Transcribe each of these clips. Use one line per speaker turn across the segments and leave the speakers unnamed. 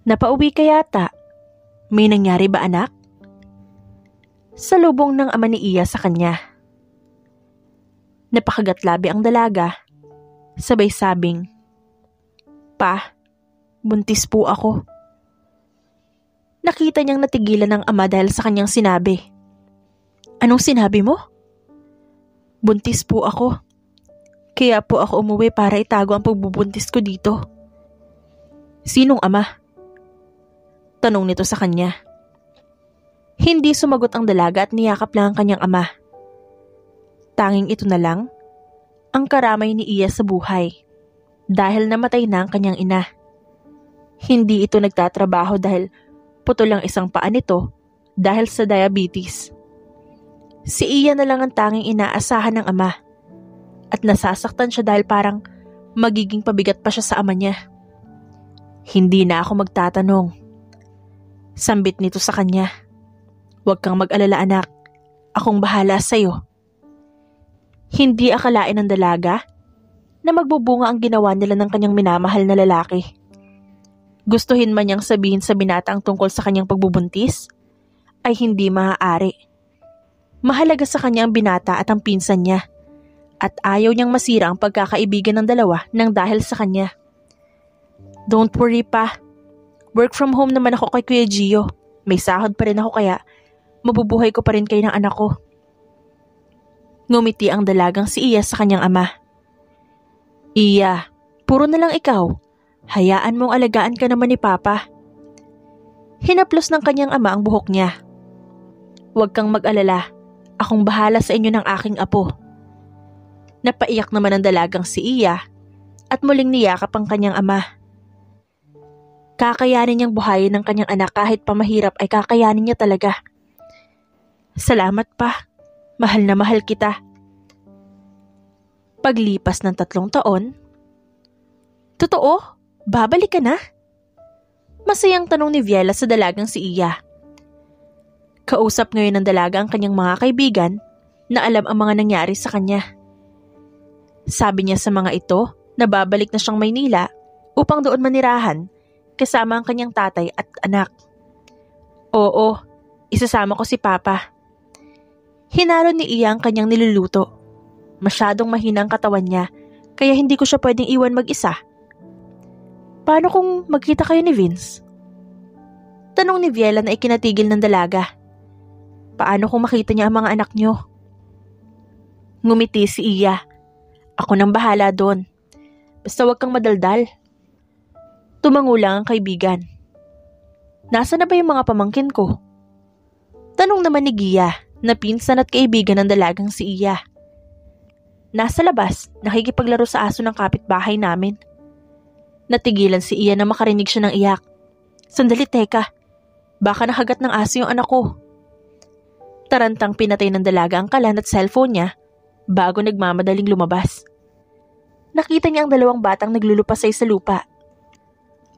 Napauwi ka yata. May nangyari ba, anak? Salubong ng ama ni Iya sa kanya. Napakagatlabi ang dalaga. Sabay sabing, "Pa, buntis po ako." Nakita niyang natigilan ng ama dahil sa kanyang sinabi. "Anong sinabi mo?" "Buntis po ako. Kaya po ako umuwi para itago ang pagbubuntis ko dito." "Sinong ama?" tanong nito sa kanya. Hindi sumagot ang dalaga at niyakap lang ang kanyang ama. Tanging ito na lang ang karamay ni Iya sa buhay dahil namatay na ang kanyang ina. Hindi ito nagtatrabaho dahil putol ang isang paa nito dahil sa diabetes. Si Iya na lang ang tanging inaasahan ng ama at nasasaktan siya dahil parang magiging pabigat pa siya sa ama niya. "Hindi na ako magtatanong." Sambit nito sa kanya. "Huwag kang mag-alala, anak. Akong bahala sa'yo." Hindi akalain ng dalaga na magbubunga ang ginawa nila ng kanyang minamahal na lalaki. Gustuhin man niyang sabihin sa binata ang tungkol sa kanyang pagbubuntis, ay hindi maaari. Mahalaga sa kanya ang binata at ang pinsan niya, at ayaw niyang masira ang pagkakaibigan ng dalawa nang dahil sa kanya. "Don't worry pa. Work from home naman ako kay Kuya Gio. May sahod pa rin ako kaya mabubuhay ko pa rin kayo ng anak ko." Ngumiti ang dalagang si Iya sa kanyang ama. "Iya, puro na lang ikaw. Hayaan mong alagaan ka naman ni Papa." Hinaplos ng kanyang ama ang buhok niya. "Huwag kang mag-alala. Akong bahala sa inyo ng aking apo." Napaiyak naman ang dalagang si Iya at muling niyakap ang kanyang ama. Kakayanin niyang buhayin ng kanyang anak kahit pa mahirap ay kakayanin niya talaga. "Salamat pa. Mahal na mahal kita." Paglipas ng 3 taon, "Totoo? Babalik ka na?" Masayang tanong ni Viela sa dalagang si Iya. Kausap ngayon ng dalaga ang kanyang mga kaibigan na alam ang mga nangyari sa kanya. Sabi niya sa mga ito na babalik na siyang Maynila upang doon manirahan kasama ang kanyang tatay at anak. "Oo, isasama ko si Papa." Hinalo ni Iya ang kanyang niluluto. Masyadong mahina ang katawan niya kaya hindi ko siya pwedeng iwan mag-isa. "Paano kung magkita kayo ni Vince?" tanong ni Viela na ikinatigil ng dalaga. "Paano kung makita niya ang mga anak niyo?" Ngumiti si Iya. "Ako nang bahala doon. Basta wag kang madaldal." Tumango lang ang kaibigan. "Nasaan na ba yung mga pamangkin ko?" tanong naman ni Gia na pinsan at kaibigan ng dalagang si Iya. "Nasa labas, nakikipaglaro sa aso ng kapitbahay namin." Natigilan si Iya na makarinig siya ng iyak. "Sandali, teka. Baka nakagat ng aso yung anak ko." Tarantang pinatay ng dalaga ang kalan at cellphone niya bago nagmamadaling lumabas. Nakita niya ang 2 batang naglulupasay sa lupa.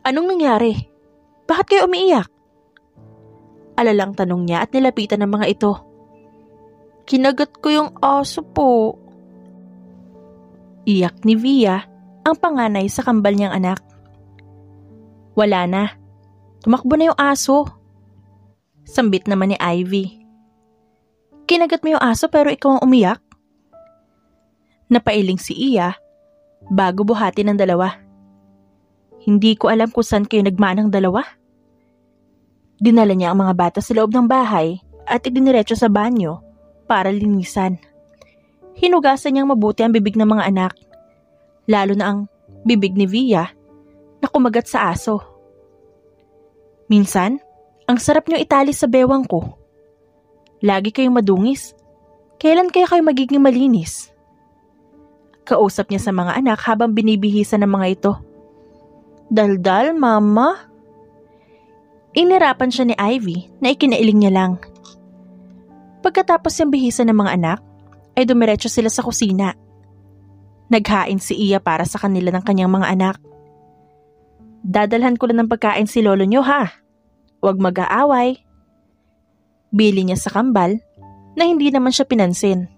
"Anong nangyari? Bakit kayo umiiyak?" Alalang tanong niya at nilapitan ng mga ito. "Kinagat ko yung aso po." Iyak ni Via, ang panganay sa kambal niyang anak. "Wala na. Tumakbo na yung aso." Sambit naman ni Ivy. "Kinagat mo yung aso pero ikaw ang umiyak?" Napailing si Iya bago buhati ng dalawa. "Hindi ko alam kung saan kayo nagmanang dalawa." Dinala niya ang mga bata sa loob ng bahay at idiniretso sa banyo para linisan. Hinugasan niyang mabuti ang bibig ng mga anak, lalo na ang bibig ni Via na kumagat sa aso. "Minsan, ang sarap niyo itali sa bewang ko. Lagi kayong madungis. Kailan kayo magiging malinis?" Kausap niya sa mga anak habang binibihisan ng mga ito. "Daldal, mama." Inirapan siya ni Ivy na ikinailing niya lang. Pagkatapos yung bihisan ng mga anak, ay dumiretso sila sa kusina. Naghain si Iya para sa kanila ng kanyang mga anak. "Dadalhan ko lang ng pagkain si lolo niyo ha. Huwag mag-aaway." Bili niya sa kambal na hindi naman siya pinansin.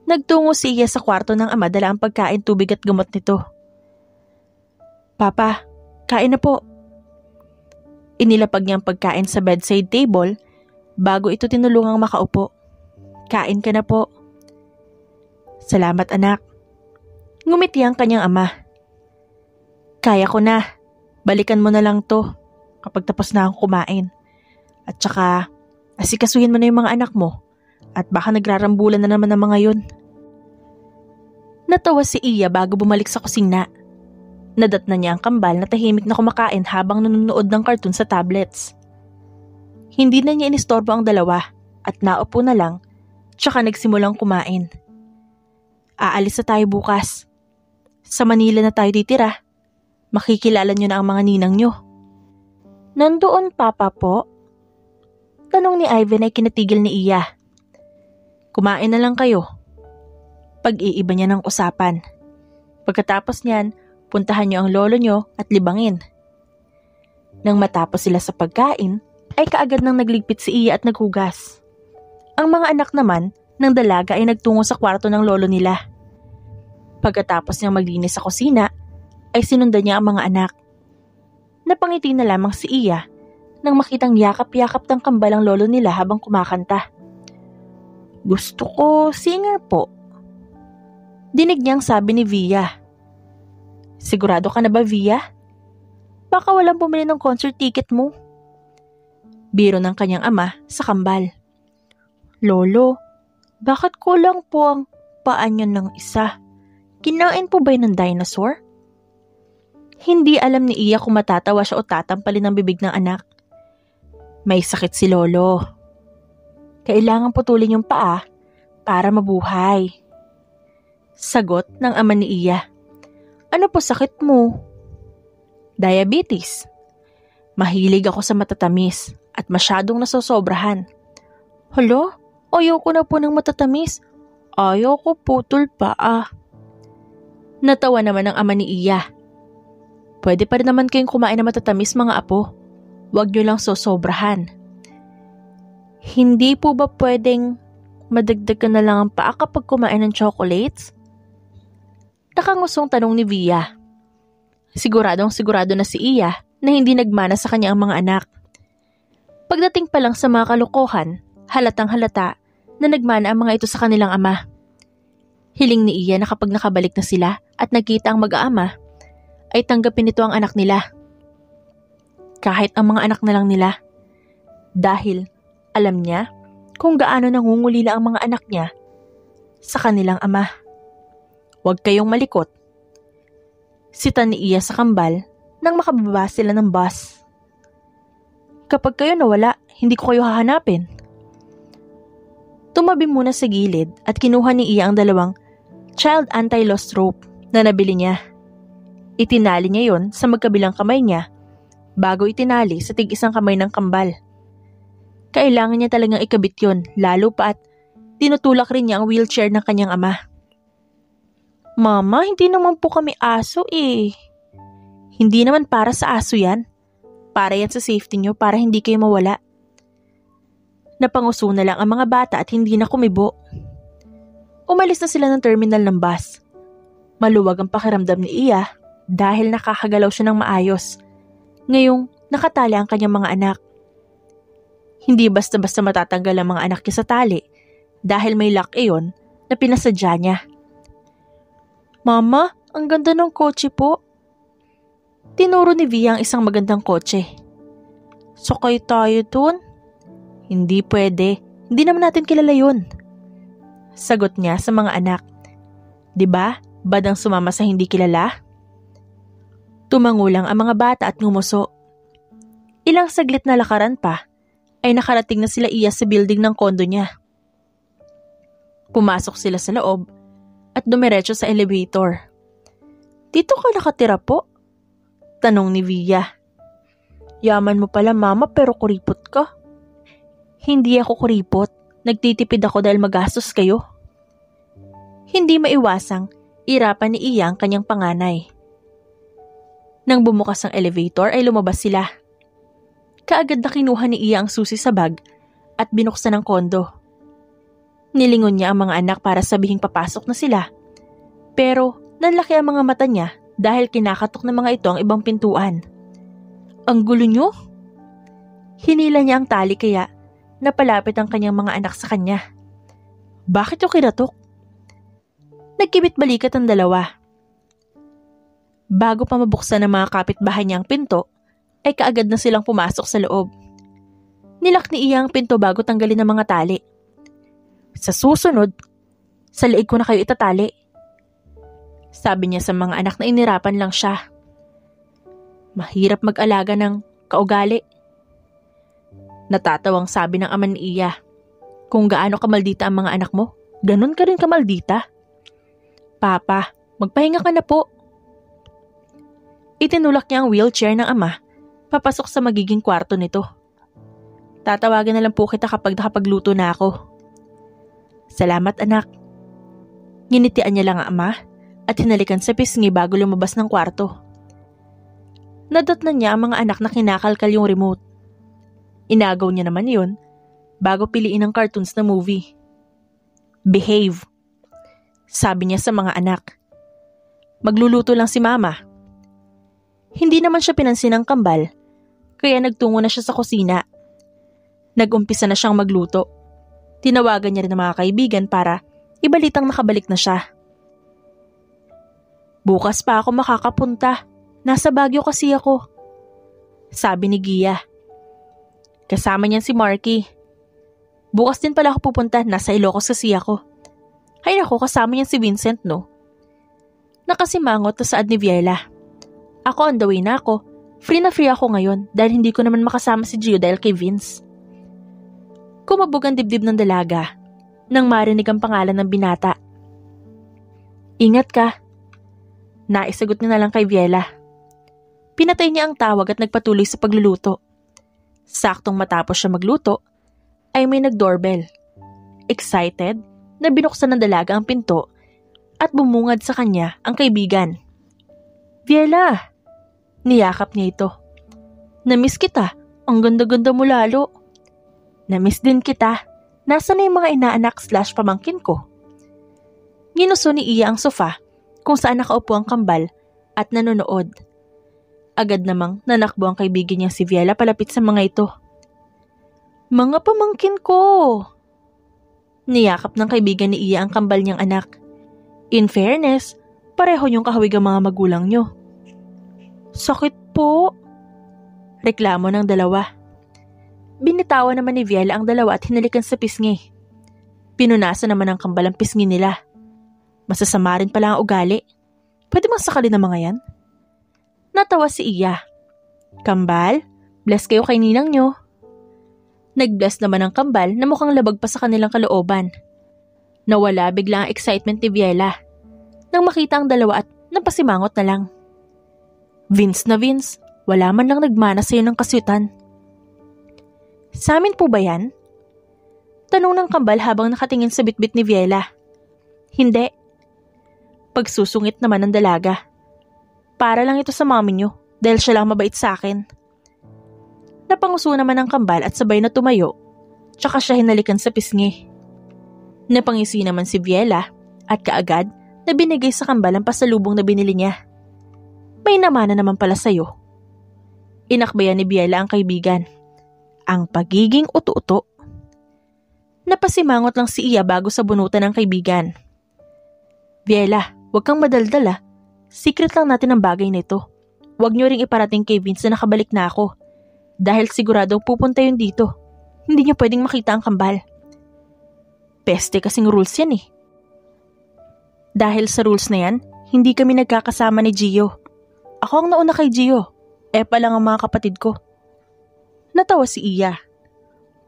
Nagtungo si Iya sa kwarto ng ama dala ang pagkain, tubig at gamot nito. Papa, kain na po. Inilapag niya ang pagkain sa bedside table bago ito tinulungang makaupo. Kain ka na po. Salamat anak. Ngumiti ang kanyang ama. Kaya ko na. Balikan mo na lang to kapag tapos na akong kumain. At saka, asikasuhin mo na yung mga anak mo at baka nagrarambulan na naman ang mga yun. Natawa si Iya bago bumalik sa kusina. Nadatnan niya ang kambal na tahimik na kumakain habang nanonood ng cartoon sa tablets. Hindi na niya inistorbo ang dalawa at naupo na lang tsaka nagsimulang kumain. Aalis na tayo bukas. Sa Manila na tayo titira. Makikilala niyo na ang mga ninang niyo. Nandoon papa po? Tanong ni Ivan ay kinatigil ni Iya. Kumain na lang kayo. Pag-iiba niya ng usapan. Pagkatapos niyan, puntahan niyo ang lolo niyo at libangin. Nang matapos sila sa pagkain, ay kaagad nang nagligpit si Iya at naghugas. Ang mga anak naman ng dalaga ay nagtungo sa kwarto ng lolo nila. Pagkatapos niyang maglinis sa kusina, ay sinundan niya ang mga anak. Napangiti na lamang si Iya nang makitang yakap-yakap ng kambal ang lolo nila habang kumakanta. Gusto ko singer po. Dinig niyang sabi ni Via. Sigurado ka na ba, Via? Baka walang bumili ng concert ticket mo. Biro ng kanyang ama sa kambal. Lolo, bakit kulang po ang paa niyo ng isa? Kinain po ba yun ng dinosaur? Hindi alam ni Iya kung matatawa siya o tatampalin ang bibig ng anak. May sakit si Lolo. Kailangan putulin yung paa para mabuhay. Sagot ng ama ni Iya. Ano po sakit mo? Diabetes. Mahilig ako sa matatamis at masyadong nasosobrahan. Hala, ayoko na po ng matatamis. Ayoko putol paa. Natawa naman ang ama ni Iya. Pwede pa rin naman kayong kumain na matatamis mga apo. Huwag niyo lang sosobrahan. Hindi po ba pwedeng madagdagan na lang ang paa kapag kumain ng chocolates? Nakangusong tanong ni Via. Siguradong sigurado na si Iya na hindi nagmana sa kanya ang mga anak. Pagdating pa lang sa mga kalokohan, halatang halata na nagmana ang mga ito sa kanilang ama. Hiling ni Iya na kapag nakabalik na sila at nakita ang mag-aama, ay tanggapin nito ang anak nila. Kahit ang mga anak na lang nila. Dahil alam niya kung gaano nangungulila ang mga anak niya sa kanilang ama. Huwag kayong malikot. Sita ni Iya sa kambal nang makababa sila ng bus. Kapag kayo nawala, hindi ko kayo hahanapin. Tumabi muna sa gilid at kinuha ni Iya ang dalawang child anti-lost rope na nabili niya. Itinali niya yon sa magkabilang kamay niya bago itinali sa tig-isang kamay ng kambal. Kailangan niya talagang ikabit yon, lalo pa at tinutulak rin niya ang wheelchair ng kanyang ama. Mama, hindi naman po kami aso eh. Hindi naman para sa aso yan. Para yan sa safety niyo para hindi kayo mawala. Napanguso na lang ang mga bata at hindi na kumibo. Umalis na sila ng terminal ng bus. Maluwag ang pakiramdam ni Iya dahil nakakagalaw siya ng maayos. Ngayong nakatali ang kanyang mga anak. Hindi basta-basta matatanggal ang mga anak niya sa tali dahil may lock iyon na pinasadya niya. Mama, ang ganda ng kotse po. Tinuro ni Via ang isang magandang kotse. Sakay tayo dun? Hindi pwede. Hindi naman natin kilala yun. Sagot niya sa mga anak. Diba, badang sumama sa hindi kilala? Tumangulang ang mga bata at ngumuso. Ilang saglit na lakaran pa, ay nakarating na sila Iya sa building ng kondo niya. Pumasok sila sa loob at dumiretso sa elevator. Dito ka nakatira po? Tanong ni Via. Yaman mo pala mama pero kuripot ka. Hindi ako kuripot. Nagtitipid ako dahil magastos kayo. Hindi maiwasang irapan ni Iya ang kanyang panganay. Nang bumukas ang elevator ay lumabas sila. Kaagad na kinuha ni Iya ang susi sa bag at binuksan ang kondo. Nilingon niya ang mga anak para sabihing papasok na sila. Pero nanlaki ang mga mata niya dahil kinakatok ng mga ito ang ibang pintuan. Ang gulo niyo? Hinila niya ang tali kaya napalapit ang kanyang mga anak sa kanya. Bakit yung kinatok? Nagkibit balikat ang dalawa. Bago pa mabuksan ng mga kapitbahay niya ang pinto, ay kaagad na silang pumasok sa loob. Nilak ni Iya ang pinto bago tanggalin ang mga tali. Sa susunod, sa leeg ko na kayo itatali. Sabi niya sa mga anak na inirapan lang siya. Mahirap mag-alaga ng kaugali. Natatawang sabi ng ama ni Iya. Kung gaano kamaldita ang mga anak mo, ganun ka rin kamaldita. Papa, magpahinga ka na po. Itinulak niya ang wheelchair ng ama, papasok sa magiging kwarto nito. Tatawagan na lang po kita kapag nakapagluto na ako. Salamat anak. Nginitian niya lang ang ama at hinalikan sa pisngi bago lumabas ng kwarto. Nadatnan niya ang mga anak na kinakalkal yung remote. Inagaw niya naman yun bago piliin ang cartoons na movie. Behave, sabi niya sa mga anak. Magluluto lang si mama. Hindi naman siya pinansin ng kambal, kaya nagtungo na siya sa kusina. Nag-umpisa na siyang magluto. Tinawagan niya rin ang mga kaibigan para ibalitang nakabalik na siya. Bukas pa ako makakapunta. Nasa Baguio kasi ako, sabi ni Gia. Kasama niyan si Marky. Bukas din pala ako pupunta, nasa Ilocos kasi ako. Ay nako, kasama niyan si Vincent no. Nakasimangot na saad ni Viela. Ako on the way na ako. Free na free ako ngayon dahil hindi ko naman makasama si Gio dahil kay Vince. Kumabog ang dibdib ng dalaga nang marinig ang pangalan ng binata. Ingat ka. Naisagot niya na lang kay Viela. Pinatay niya ang tawag at nagpatuloy sa pagluluto. Saktong matapos siya magluto, ay may nag-doorbell. Excited na binuksan ng dalaga ang pinto at bumungad sa kanya ang kaibigan. Viela! Niyakap niya ito. Namiss kita. Ang ganda-ganda mo lalo. Namiss din kita. Nasaan na yung mga inaanak/pamangkin ko? Ginuso ni Iya ang sofa kung saan nakaupo ang kambal at nanonood. Agad namang nanakbo ang kaibigan niyang si Viela palapit sa mga ito. Mga pamangkin ko! Niyakap ng kaibigan ni Iya ang kambal niyang anak. In fairness, pareho niyong kahawig ang mga magulang niyo. Sakit po! Reklamo ng dalawa. Binitawan naman ni Viela ang dalawa at hinalikan sa pisngi. Pinunasan naman ng kambal ang pisngi nila. Masasama rin pala ang ugali. Pwede bang sakalin ng mga yan? Natawa si Iya. Kambal, bless kayo kay ninang nyo. Nag-bless naman ang kambal na mukhang labag pa sa kanilang kalooban. Nawala bigla ang excitement ni Viela nang makita ang dalawa at napasimangot na lang. Vince na Vince, wala man lang nagmana sa'yo ng kaswitan. Sa amin po ba yan? Tanong ng kambal habang nakatingin sa bitbit ni Viela. Hindi. Pagsusungit naman ng dalaga. Para lang ito sa mami nyo dahil siya lang mabait sa akin. Napanguso naman ang kambal at sabay na tumayo, tsaka siya hinalikan sa pisngi. Napangisi naman si Viela at kaagad na binigay sa kambal ang pasalubong na binili niya. May namana naman pala sa'yo. Inakbayan ni Viela ang kaibigan. Ang pagiging uto-uto. Napasimangot lang si Iya bago sa bunutan ng kaibigan. Viela, huwag kang madaldal. Secret lang natin ang bagay nito. Huwag niyo ring iparating kay Vince na nakabalik na ako. Dahil siguradong pupunta yun dito. Hindi niyo pwedeng makita ang kambal. Peste kasing rules yan eh. Dahil sa rules na yan, hindi kami nagkakasama ni Gio. Ako ang nauna kay Gio. Epa lang ang mga kapatid ko. Natawa si Iya.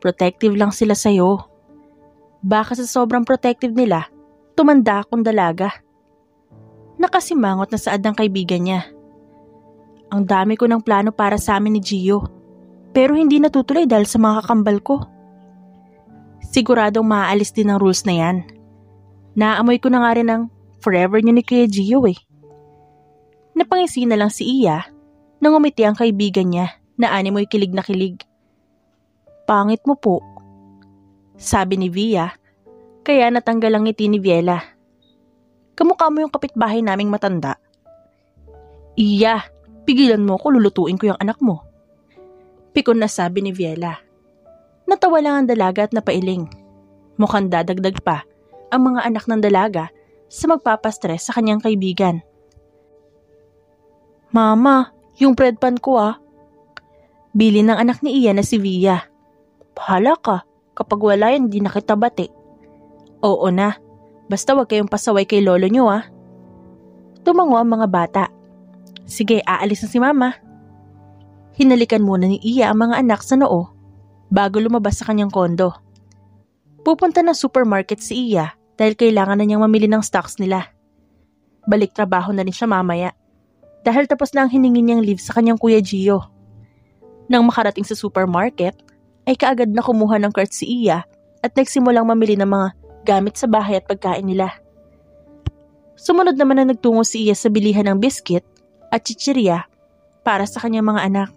Protective lang sila sa'yo. Baka sa sobrang protective nila, tumanda akong dalaga. Nakasimangot na saad ng kaibigan niya. Ang dami ko ng plano para sa amin ni Gio, pero hindi natutuloy dahil sa mga kakambal ko. Siguradong maaalis din ang rules na yan. Naamoy ko na nga rin ang forever niyo ni Kuya Gio eh. Napangisi na lang si Iya nang umiti ang kaibigan niya na animoy kilig na kilig. Pangit mo po, sabi ni Via Kaya natanggal ang ngiti ni Viela. Kamukha mo yung kapitbahay naming matanda. Iya, pigilan mo ko, lulutuin ko yung anak mo. Pikon na sabi ni Viela. Natawa lang ang dalaga at napailing. Mukhang dadagdag pa ang mga anak ng dalaga sa magpapastress sa kanyang kaibigan. Mama, yung bread pan ko Bili ng anak ni Iya na si Via. Bahala ka, kapag wala yan di na kita bati. Oo na, basta wag kayong pasaway kay lolo nyo Tumango ang mga bata. Sige, aalis na si mama. Hinalikan muna ni Iya ang mga anak sa noo bago lumabas sa kanyang kondo. Pupunta ng supermarket si Iya dahil kailangan na niyang mamili ng stocks nila. Balik trabaho na rin siya mamaya dahil tapos na ang hiningi niyang leave sa kanyang kuya Gio. Nang makarating sa supermarket, ay kaagad na kumuha ng cart si Iya at nagsimulang mamili ng mga gamit sa bahay at pagkain nila. Sumunod naman na nagtungo si Iya sa bilihan ng biskit at chichirya para sa kanyang mga anak.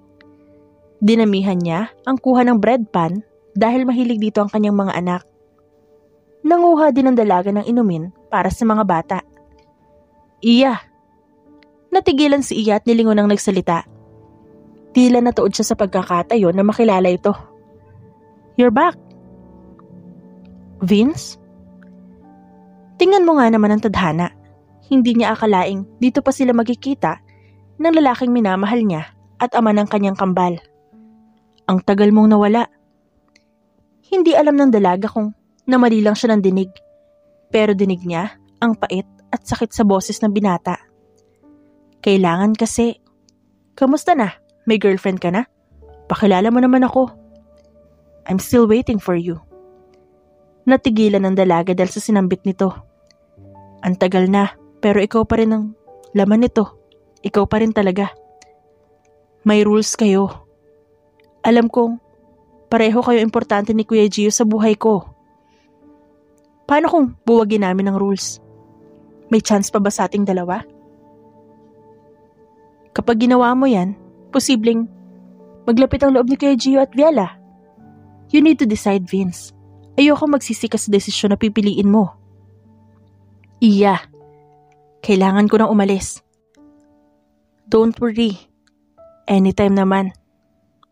Dinamihan niya ang kuha ng bread pan dahil mahilig dito ang kanyang mga anak. Nanguha din ng dalaga ng inumin para sa mga bata. Iya. Natigilan si Iya at nilingon ang nagsalita. Tila natuod siya sa pagkakatayo na makilala ito. You're back. Vince? Tingnan mo nga naman ang tadhana. Hindi niya akalaing dito pa sila magkikita ng lalaking minamahal niya at ama ng kanyang kambal. Ang tagal mong nawala. Hindi alam ng dalaga kung namali lang siya ng dinig. Pero dinig niya ang pait at sakit sa boses ng binata. Kailangan kasi. Kamusta na? May girlfriend ka na? Pakilala mo naman ako. I'm still waiting for you. Natigilan ng dalaga dahil sa sinambit nito. Ang tagal na, pero ikaw pa rin ang laman nito. Ikaw pa rin talaga. May rules kayo. Alam kong pareho kayo importante ni Kuya Gio sa buhay ko. Paano kung buwagin namin ang rules? May chance pa ba sa ating dalawa? Kapag ginawa mo yan, posibleng maglapit ang loob ni Kuya Gio at Viela. You need to decide, Vince. Ayoko magsisika sa desisyon na pipiliin mo. Iya, kailangan ko nang umalis. Don't worry. Anytime naman.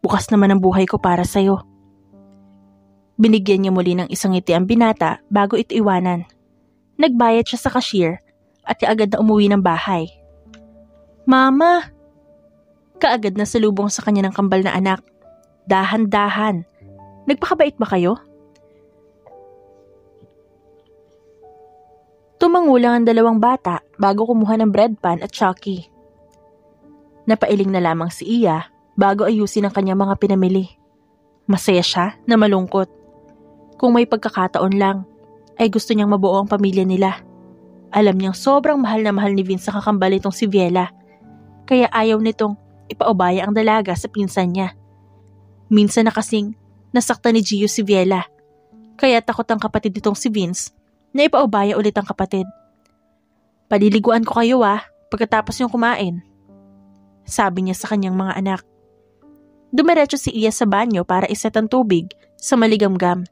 Bukas naman ang buhay ko para sa'yo. Binigyan niya muli ng isang ngiti ang binata bago ito iwanan. Nagbayad siya sa cashier at kaagad na umuwi ng bahay. Mama! Kaagad na salubong sa kanya ng kambal na anak. Dahan-dahan. Nagpakabait ba kayo? Tumangulang ang dalawang bata bago kumuha ng bread pan at Chucky. Napailing na lamang si Iya bago ayusin ang kanyang mga pinamili. Masaya siya na malungkot. Kung may pagkakataon lang, ay gusto niyang mabuo ang pamilya nila. Alam niyang sobrang mahal na mahal ni Vince sa kakambal itong si Viela. Kaya ayaw nitong ipaubaya ang dalaga sa pinsan niya. Minsan na kasing nasaktan ni Gio si Viela. Kaya takot ang kapatid nitong si Vince na ipaubaya ulit ang kapatid. Paliliguan ko kayo pagkatapos niyong kumain. Sabi niya sa kanyang mga anak. Dumiretso si Iya sa banyo para iset ang tubig sa maligamgam.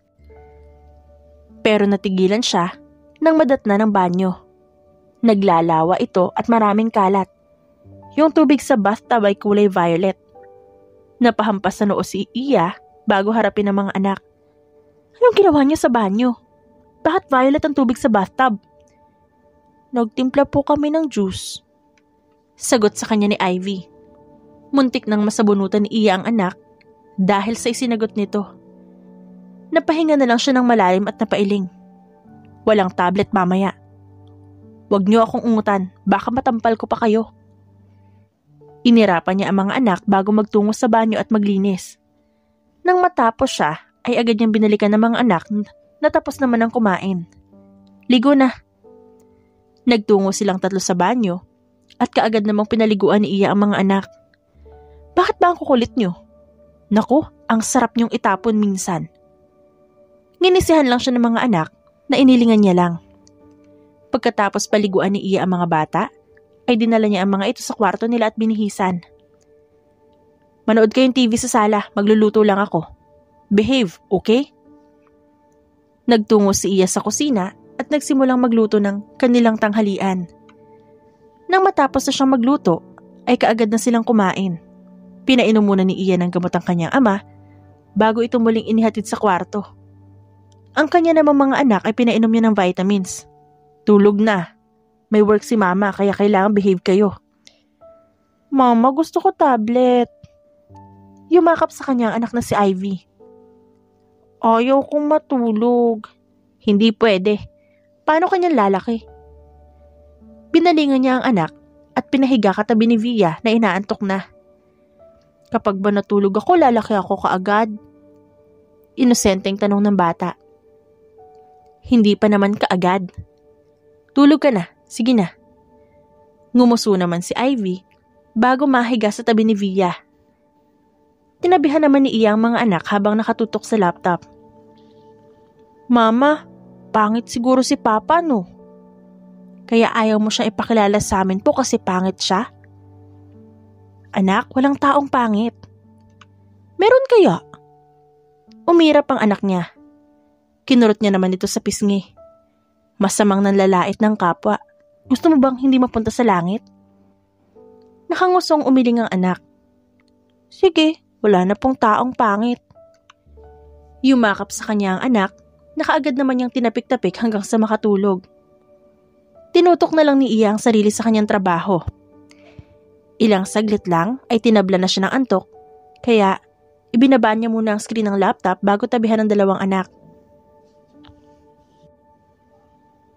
Pero natigilan siya nang madatna ng banyo. Naglalawa ito at maraming kalat. Yung tubig sa bathtub ay kulay violet. Napahampas sa noo si Iya bago harapin ang mga anak. Anong ginawa niya sa banyo? Bakit violet ang tubig sa bathtub? Nagtimpla po kami ng juice. Sagot sa kanya ni Ivy. Muntik nang masabunutan ni Iya ang anak dahil sa isinagot nito. Napahinga na lang siya ng malalim at napailing. Walang tablet mamaya. Huwag niyo akong ungutan, baka matampal ko pa kayo. Inirapan niya ang mga anak bago magtungo sa banyo at maglinis. Nang matapos siya, ay agad niyang binalikan ng mga anak na tapos naman ang kumain. Ligo na. Nagtungo silang tatlo sa banyo at kaagad namang pinaliguan ni Iya ang mga anak. Bakit ba ang kukulit niyo? Naku, ang sarap niyong itapon minsan. Nginisihan lang siya ng mga anak na inilingan niya lang. Pagkatapos paliguan ni Iya ang mga bata, ay dinala niya ang mga ito sa kwarto nila at binihisan. Manood kayong TV sa sala, magluluto lang ako. Behave, okay? Nagtungo si Iya sa kusina at nagsimulang magluto ng kanilang tanghalian. Nang matapos na siyang magluto, ay kaagad na silang kumain. Pinainom muna ni Iya ng gamot ang kanyang ama bago ito muling inihatid sa kwarto. Ang kanya namang mga anak ay pinainom niya ng vitamins. Tulog na. May work si mama kaya kailangan behave kayo. Mama, gusto ko tablet. Yumakap sa kanyang anak na si Ivy. Ayaw kong matulog. Hindi pwede. Paano kanyang lalaki? Binalingan niya ang anak at pinahiga katabi ni Via na inaantok na. Kapag ba natulog ako, lalaki ako kaagad? Inosenteng tanong ng bata. Hindi pa naman kaagad. Tulog ka na, sige na. Ngumuso naman si Ivy bago mahiga sa tabi ni Via. Tinabihan naman ni Iya ang mga anak habang nakatutok sa laptop. Mama, pangit siguro si Papa no? Kaya ayaw mo siyang ipakilala sa amin po kasi pangit siya? Anak, walang taong pangit. Meron kaya? Umirap ang anak niya. Kinurot niya naman ito sa pisngi. Masamang nanlalait ng kapwa. Gusto mo bang hindi mapunta sa langit? Nakangusong umiling ang anak. Sige, wala na pong taong pangit. Yumakap sa kanya ang anak, nakaagad naman niyang tinapik-tapik hanggang sa makatulog. Tinutok na lang ni Iya ang sarili sa kanyang trabaho. Ilang saglit lang ay tinabla na siya ng antok, kaya ibinaba niya muna ang screen ng laptop bago tabihan ng dalawang anak.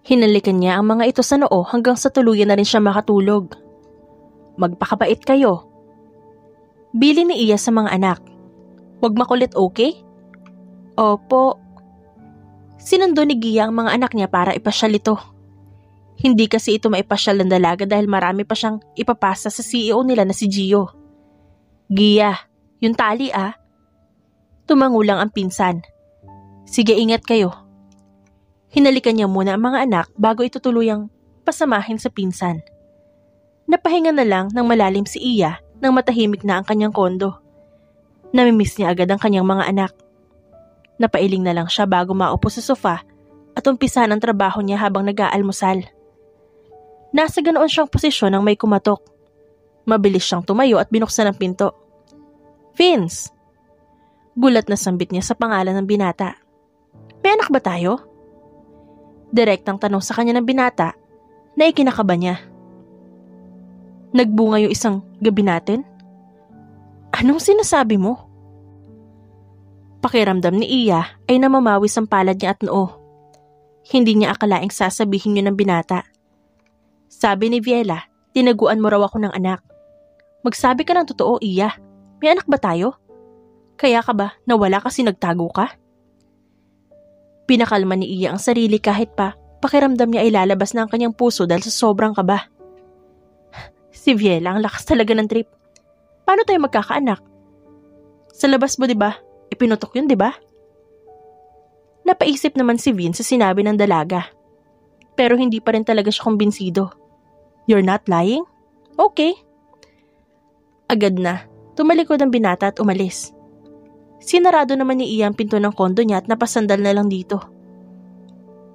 Hinalikan niya ang mga ito sa noo hanggang sa tuluyan na rin siya makatulog. Magpakabait kayo. Bili ni Iya sa mga anak. Huwag makulit, okay? Opo. Sinundo ni Gia ang mga anak niya para ipasyal ito. Hindi kasi ito maipasyal ng dalaga dahil marami pa siyang ipapasa sa CEO nila na si Gio. Gia, yung tali ah. Tumangulang ang pinsan. Sige, ingat kayo. Hinalikan niya muna ang mga anak bago ito tuluyang pasamahin sa pinsan. Napahinga na lang ng malalim si Iya nang matahimik na ang kanyang kondo. Namimiss niya agad ang kanyang mga anak. Napailing na lang siya bago maupo sa sofa at umpisa ang trabaho niya habang nag-aalmusal. Nasa ganoon siyang posisyon nang may kumatok. Mabilis siyang tumayo at binuksan ang pinto. Vince! Gulat na sambit niya sa pangalan ng binata. May anak ba tayo? Direktang tanong sa kanya ng binata na ikinakaba niya. Nagbunga yung isang gabi natin? Anong sinasabi mo? Pakiramdam ni Iya ay namamawis ang palad niya at noo. Hindi niya akalaing sasabihin yun ng binata. Sabi ni Viela, tinaguan mo raw ako ng anak. Magsabi ka ng totoo, Iya. May anak ba tayo? Kaya ka ba nawala kasi nagtago ka? Pinakalma ni Iya ang sarili kahit pa pakiramdam niya ay lalabas na ang kanyang puso dahil sa sobrang kaba. Si Viela ang lakas talaga ng trip. Paano tayo magkakaanak? Sa labas mo, diba? Ipinutok yun, diba? Napaisip naman si Vince sa sinabi ng dalaga. Pero hindi pa rin talaga siya kumbinsido. You're not lying? Okay. Agad na, tumalikod ang binata at umalis. Sinarado naman ni Iya ang pinto ng kondo niya at napasandal na lang dito.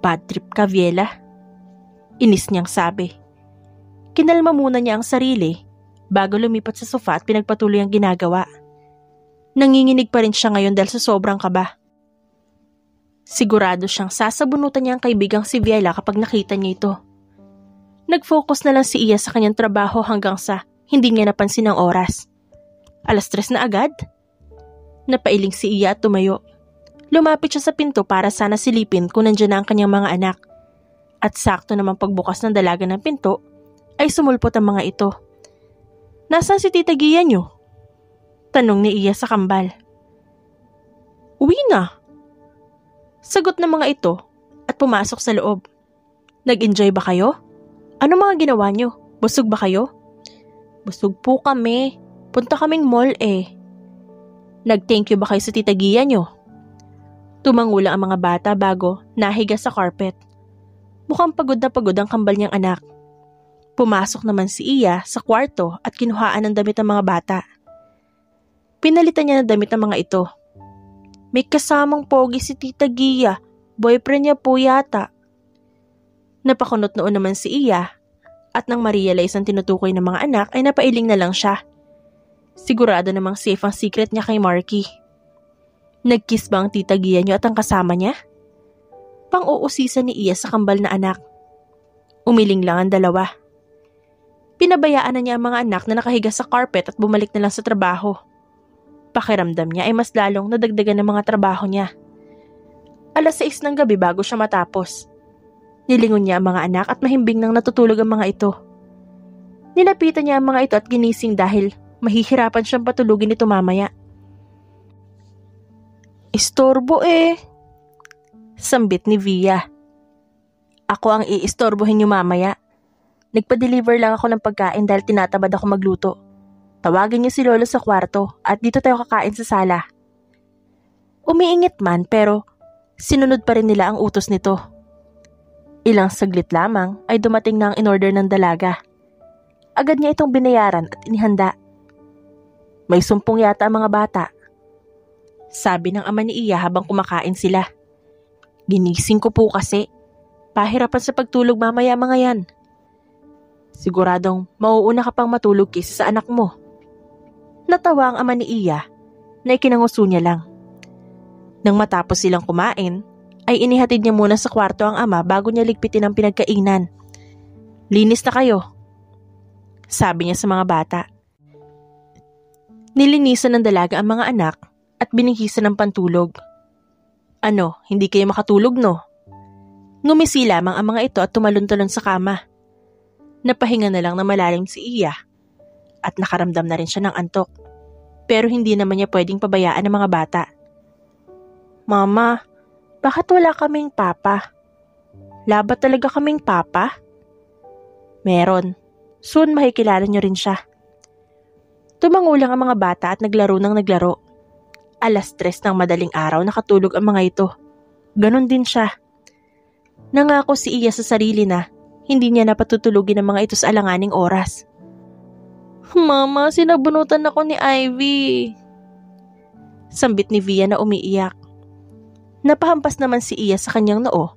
Bad trip ka, Viela. Inis niyang sabi. Kinalma muna niya ang sarili bago lumipat sa sofa at pinagpatuloy ang ginagawa. Nanginginig pa rin siya ngayon dahil sa sobrang kaba. Sigurado siyang sasabunutan niya ang kaibigang si Viela kapag nakita niya ito. Nag-focus na lang si Iya sa kanyang trabaho hanggang sa hindi niya napansin ang oras. 3:00 na agad? Napailing si Iya at tumayo. Lumapit siya sa pinto para sana silipin kung nandiyan na ang kanyang mga anak. At sakto naman pagbukas ng dalaga ng pinto, ay sumulpot ang mga ito. Nasaan si Tita Gia niyo? Tanong ni Iya sa kambal. Uwi na. Sagot ng mga ito at pumasok sa loob. Nag-enjoy ba kayo? Ano mga ginawa niyo? Busog ba kayo? Busog po kami. Punta kaming mall eh. Nag-thank you ba kayo sa Tita Gia niyo? Tumangula ang mga bata bago nahiga sa carpet. Mukhang pagod na pagod ang kambal niyang anak. Pumasok naman si Iya sa kwarto at kinuhaan ng damit ng mga bata. Pinalitan niya ng damit ng mga ito. May kasamang pogi si Tita Gia. Boyfriend niya po yata. Napakunot noon naman si Iya at nang ma-realize ang tinutukoy ng mga anak ay napailing na lang siya. Sigurado namang safe ang secret niya kay Marky. Nag-kiss ba ang tita Gia niyo at ang kasama niya? Pang-uusisan ni Iya sa kambal na anak. Umiling lang ang dalawa. Pinabayaan na niya ang mga anak na nakahiga sa carpet at bumalik na lang sa trabaho. Pakiramdam niya ay mas lalong nadagdagan ng mga trabaho niya. 6:00 ng gabi bago siya matapos. Nilingon niya ang mga anak at mahimbing nang natutulog ang mga ito. Nilapitan niya ang mga ito at ginising dahil mahihirapan siyang patulugin ito mamaya. Istorbo sambit ni Via. Ako ang iistorbohin niyo mamaya. Nagpa-deliver lang ako ng pagkain dahil tinatamad ako magluto. Tawagin niyo si Lolo sa kwarto at dito tayo kakain sa sala. Umiingit man pero sinunod pa rin nila ang utos nito. Ilang saglit lamang ay dumating na ang in-order ng dalaga. Agad niya itong binayaran at inihanda. May sumpong yata ang mga bata, sabi ng ama ni Iya habang kumakain sila. Ginising ko po kasi. Pahirapan sa pagtulog mamaya mga yan. Siguradong mauuna ka pang matulog kaysa sa anak mo. Natawa ang ama ni Iya na ikinanguso niya lang. Nang matapos silang kumain, ay inihatid niya muna sa kwarto ang ama bago niya ligpitin ang pinagkainan. Linis na kayo, sabi niya sa mga bata. Nilinisan ng dalaga ang mga anak at biningkisan ng pantulog. Ano, hindi kayo makatulog no? Ngumisi lamang ang mga ito at tumalon-talon sa kama. Napahinga na lang na malalim si Iya at nakaramdam na rin siya ng antok. Pero hindi naman niya pwedeng pabayaan ang mga bata. Mama, bakit wala kaming papa? Labat talaga kaming papa? Meron. Soon makikilala niyo rin siya. Tumangulang ang mga bata at naglaro ng naglaro. 3:00 ng madaling araw nakatulog ang mga ito. Ganon din siya. Nangako si Iya sa sarili na hindi niya napatutulugin ang mga ito sa alanganing oras. Mama, sinabunutan ako ni Ivy. Sambit ni Via na umiiyak. Napahampas naman si Iya sa kanyang noo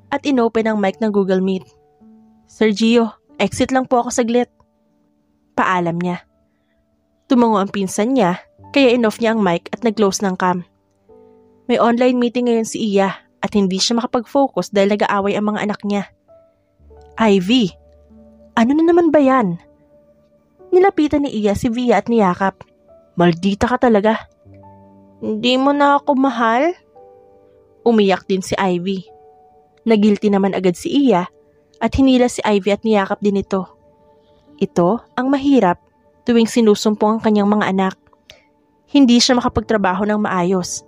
at inopen ang mic ng Google Meet. Sir Gio, exit lang po ako saglit. Paalam niya. Tumango ang pinsan niya kaya in-off niya ang mic at nag-close ng cam. May online meeting ngayon si Iya at hindi siya makapag-focus dahil nag-aaway ang mga anak niya. Ivy, ano na naman ba yan? Nilapitan ni Iya si Via at niyakap. Maldita ka talaga. Hindi mo na ako mahal? Umiyak din si Ivy. Nagilty naman agad si Iya at hinila si Ivy at niyakap din ito. Ito ang mahirap tuwing sinusumpong ang kanyang mga anak. Hindi siya makapagtrabaho ng maayos.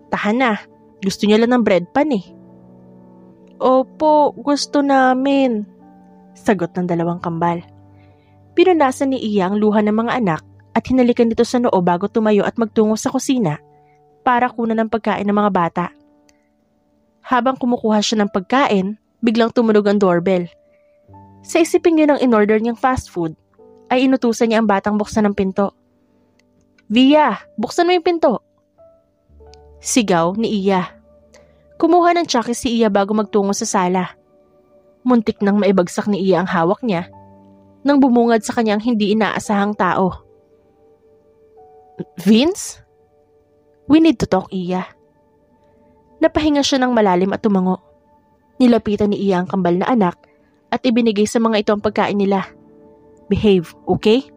Tahan na, gusto niya lang ng bread pan Opo, gusto namin, sagot ng dalawang kambal. Pinunasan ni Iya ang luha ng mga anak at hinalikan nito sa noo bago tumayo at magtungo sa kusina para kunan ng pagkain ng mga bata. Habang kumukuha siya ng pagkain, biglang tumunog ang doorbell. Sa isipin niya ng in-order niyang fast food, ay inutusan niya ang batang buksan ng pinto. Via, buksan mo yung pinto. Sigaw ni Iya. Kumuha ng tsaki si Iya bago magtungo sa sala. Muntik nang maibagsak ni Iya ang hawak niya nang bumungad sa kanyang hindi inaasahang tao. Vince? We need to talk, Iya. Napahinga siya ng malalim at tumango. Nilapitan ni Iya ang kambal na anak at ibinigay sa mga ito ang pagkain nila. Behave, okay?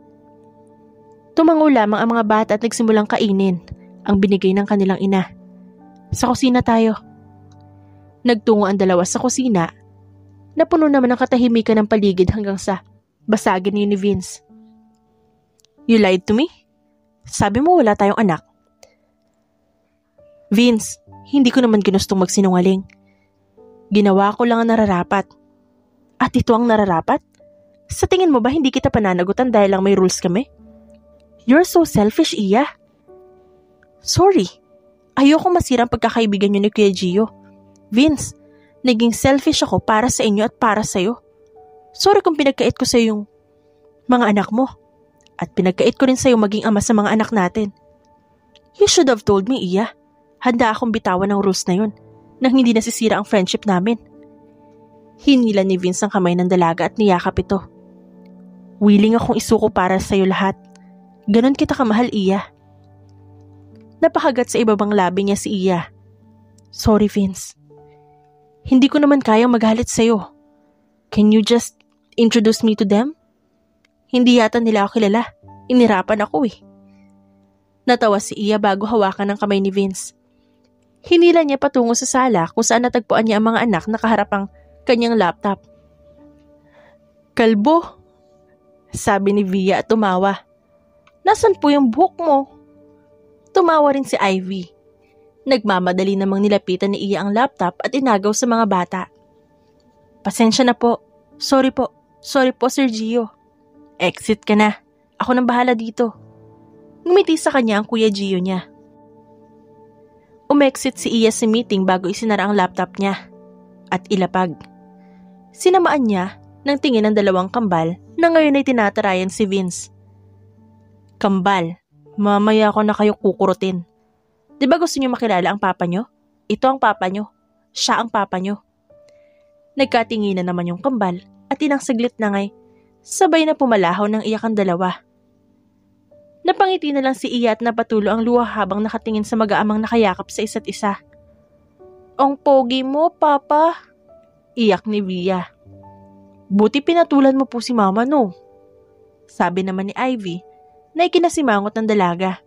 Tumango lamang ang mga bata at nagsimulang kainin ang binigay ng kanilang ina. Sa kusina tayo. Nagtungo ang dalawa sa kusina na puno naman ng katahimikan ng paligid hanggang sa basagin ni Vince. You lied to me? Sabi mo wala tayong anak. Vince, hindi ko naman ginustong magsinungaling. Ginawa ko lang ang nararapat. At ito ang nararapat? Sa tingin mo ba hindi kita pananagutan dahil lang may rules kami? You're so selfish, Iya. Sorry. Ayoko masira ang pagkakaibigan niyo ni Kuya Gio. Vince, naging selfish ako para sa inyo at para sa'yo. Sorry kung pinagkait ko sa yung mga anak mo. At pinagkait ko rin sa'yo maging ama sa mga anak natin. You should have told me, Iya. Handa akong bitawan ng rules na yun. nang hindi nasisira ang friendship namin. Hinila ni Vince ang kamay ng dalaga at niyakap ito. Willing akong isuko para sa iyo lahat. Ganon kita kamahal, Iya. Napakagat sa ibabang labi niya si Iya. Sorry, Vince. Hindi ko naman kayang magalit sa iyo. Can you just introduce me to them? Hindi yata nila ako kilala. Inirapan ako eh. Natawa si Iya bago hawakan ang kamay ni Vince. Hinila niya patungo sa sala kung saan natagpuan niya ang mga anak na kaharap ang kanyang laptop. Kalbo, sabi ni Via at tumawa. Nasaan po yung buhok mo? Tumawa rin si Ivy. Nagmamadali namang nilapitan ni Iya ang laptop at inagaw sa mga bata. Pasensya na po. Sorry po. Sorry po, Sir Gio. Exit ka na. Ako nang bahala dito. Ngumiti sa kanya ang Kuya Gio niya. Umexit si Iya sa meeting bago isinara ang laptop niya at ilapag. Sinamaan niya ng tingin ng dalawang kambal na ngayon ay tinatarayan si Vince. Kambal, mamaya ko na kayo kukurutin. Di ba gusto niyo makilala ang papa niyo? Ito ang papa niyo. Siya ang papa niyo. Nagkatinginan naman yung kambal at inang saglit na ngay, sabay na pumalahaw ng iyak ang dalawa. Napangiti na lang si Iya at napatulo ang luha habang nakatingin sa mag-aamang nakayakap sa isa't isa. Ang pogi mo, Papa. Iyak ni Via. Buti pinatulan mo po si Mama, no? Sabi naman ni Ivy na ikinasimangot ng dalaga.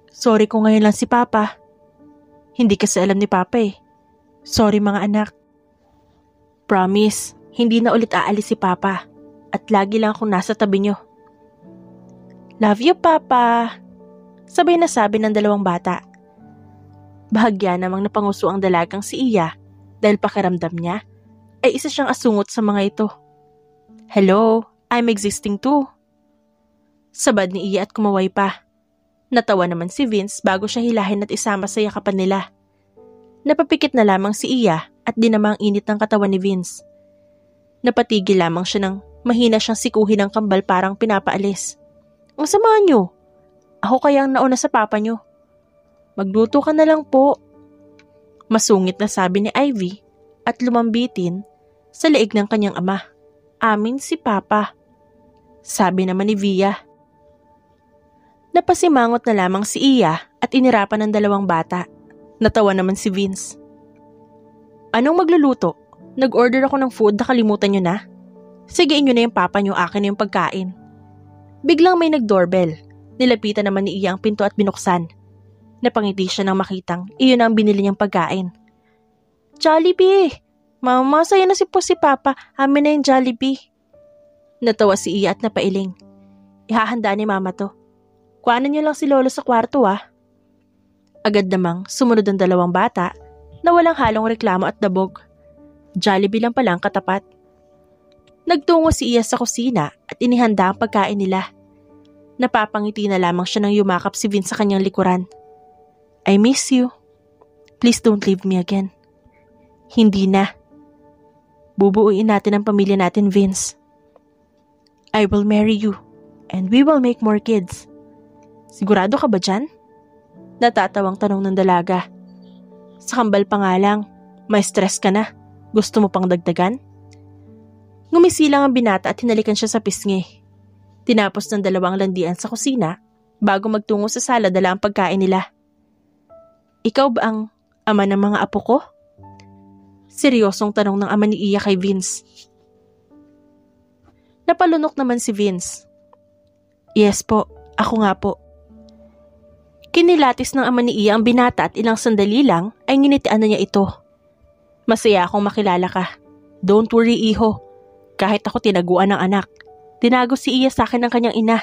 Sorry kung ngayon lang si Papa. Hindi kasi alam ni Papa eh. Sorry mga anak. Promise, hindi na ulit aalis si Papa at lagi lang akong nasa tabi niyo. Love you, Papa. Sabay na sabi ng dalawang bata. Bahagya namang napanguso ang dalagang si Iya dahil pakiramdam niya ay isa siyang asungot sa mga ito. Hello, I'm existing too. Sabad ni Iya at kumaway pa. Natawa naman si Vince bago siya hilahin at isama sa yakapan nila. Napapikit na lamang si Iya at dinamang init ng katawan ni Vince. Napatigil lamang siya nang mahina siyang sikuhin ng kambal parang pinapaalis. Ang sama niyo. Ako kaya ang nauna sa papa niyo. Magluto ka na lang po. Masungit na sabi ni Ivy at lumambitin sa leeg ng kanyang ama. Amin si Papa. Sabi naman ni Via. Napasimangot na lamang si Iya at inirapan ng dalawang bata. Natawa naman si Vince. Anong magluluto? Nag-order ako ng food, nakalimutan niyo na? Sige, inyo na yung papa niyo, akin na yung pagkain. Biglang may nag-doorbell. Nilapitan naman ni Iya ang pinto at binuksan. Napangiti siya nang makitang iyon ang binili niyang pagkain. Jollibee! Mama, sa'yo na si Papa. Amin na yung Jollibee. Natawa si Iya at napailing. Ihahanda ni Mama to. Kuhanan niyo lang si Lolo sa kwarto ah. Agad namang sumunod ang dalawang bata na walang halong reklamo at dabog. Jollibee lang pala ang katapat. Nagtungo si Iya sa kusina at inihanda ang pagkain nila. Napapangiti na lamang siya nang yumakap si Vince sa kanyang likuran. I miss you. Please don't leave me again. Hindi na. Bubuuin natin ang pamilya natin, Vince. I will marry you and we will make more kids. Sigurado ka ba dyan? Natatawang tanong ng dalaga. Sa kambal pa nga lang, may stress ka na. Gusto mo pang dagdagan? Ngumisilang ang binata at hinalikan siya sa pisngi. Tinapos ng dalawang landian sa kusina bago magtungo sa sala dala ang pagkain nila. Ikaw ba ang ama ng mga apo ko? Seryosong tanong ng ama ni Iya kay Vince. Napalunok naman si Vince. Yes po, ako nga po. Kinilatis ng ama ni Iya ang binata at ilang sandali lang ay nginitian na niya ito. Masaya akong makilala ka. Don't worry, iho. Kahit ako tinaguan ng anak, tinago si Iya sa akin ng kanyang ina.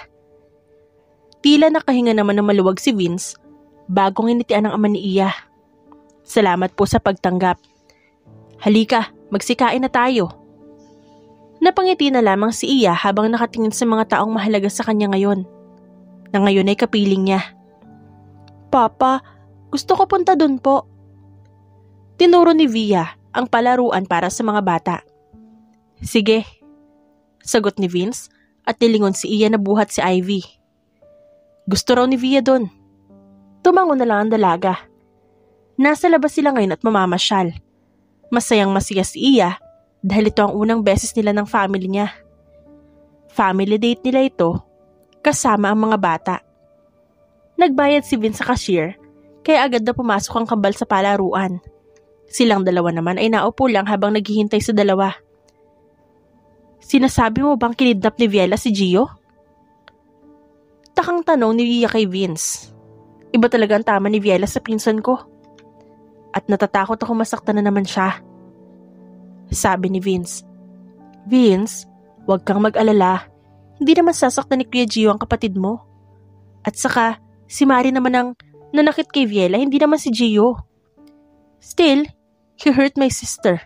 Tila nakahinga naman ng maluwag si Vince bago nginitian ng ama ni Iya. Salamat po sa pagtanggap. Halika, magsikain na tayo. Napangiti na lamang si Iya habang nakatingin sa mga taong mahalaga sa kanya ngayon. Na ngayon ay kapiling niya. Papa, gusto ko punta dun po. Tinuro ni Via ang palaruan para sa mga bata. Sige, sagot ni Vince at nilingon si Iya na buhat si Ivy. Gusto raw ni Via dun. Tumango na lang ang dalaga. Nasa labas sila ngayon at mamamasyal. Masayang masaya si Iya dahil ito ang unang beses nila ng family niya. Family date nila ito kasama ang mga bata. Nagbayad si Vince sa cashier kaya agad na pumasok ang kambal sa palaruan. Silang dalawa naman ay naupo lang habang naghihintay sa dalawa. Sinasabi mo bang kinidnap ni Viela si Gio? Takang tanong ni Iya kay Vince. Iba talaga ang tama ni Viela sa pinsan ko. At natatakot ako masaktan na naman siya. Sabi ni Vince. Vince, huwag kang mag-alala. Hindi naman sasaktan ni Kuya Gio ang kapatid mo. At saka, si Mari naman ang nanakit kay Viela, hindi naman si Gio. Still, he hurt my sister.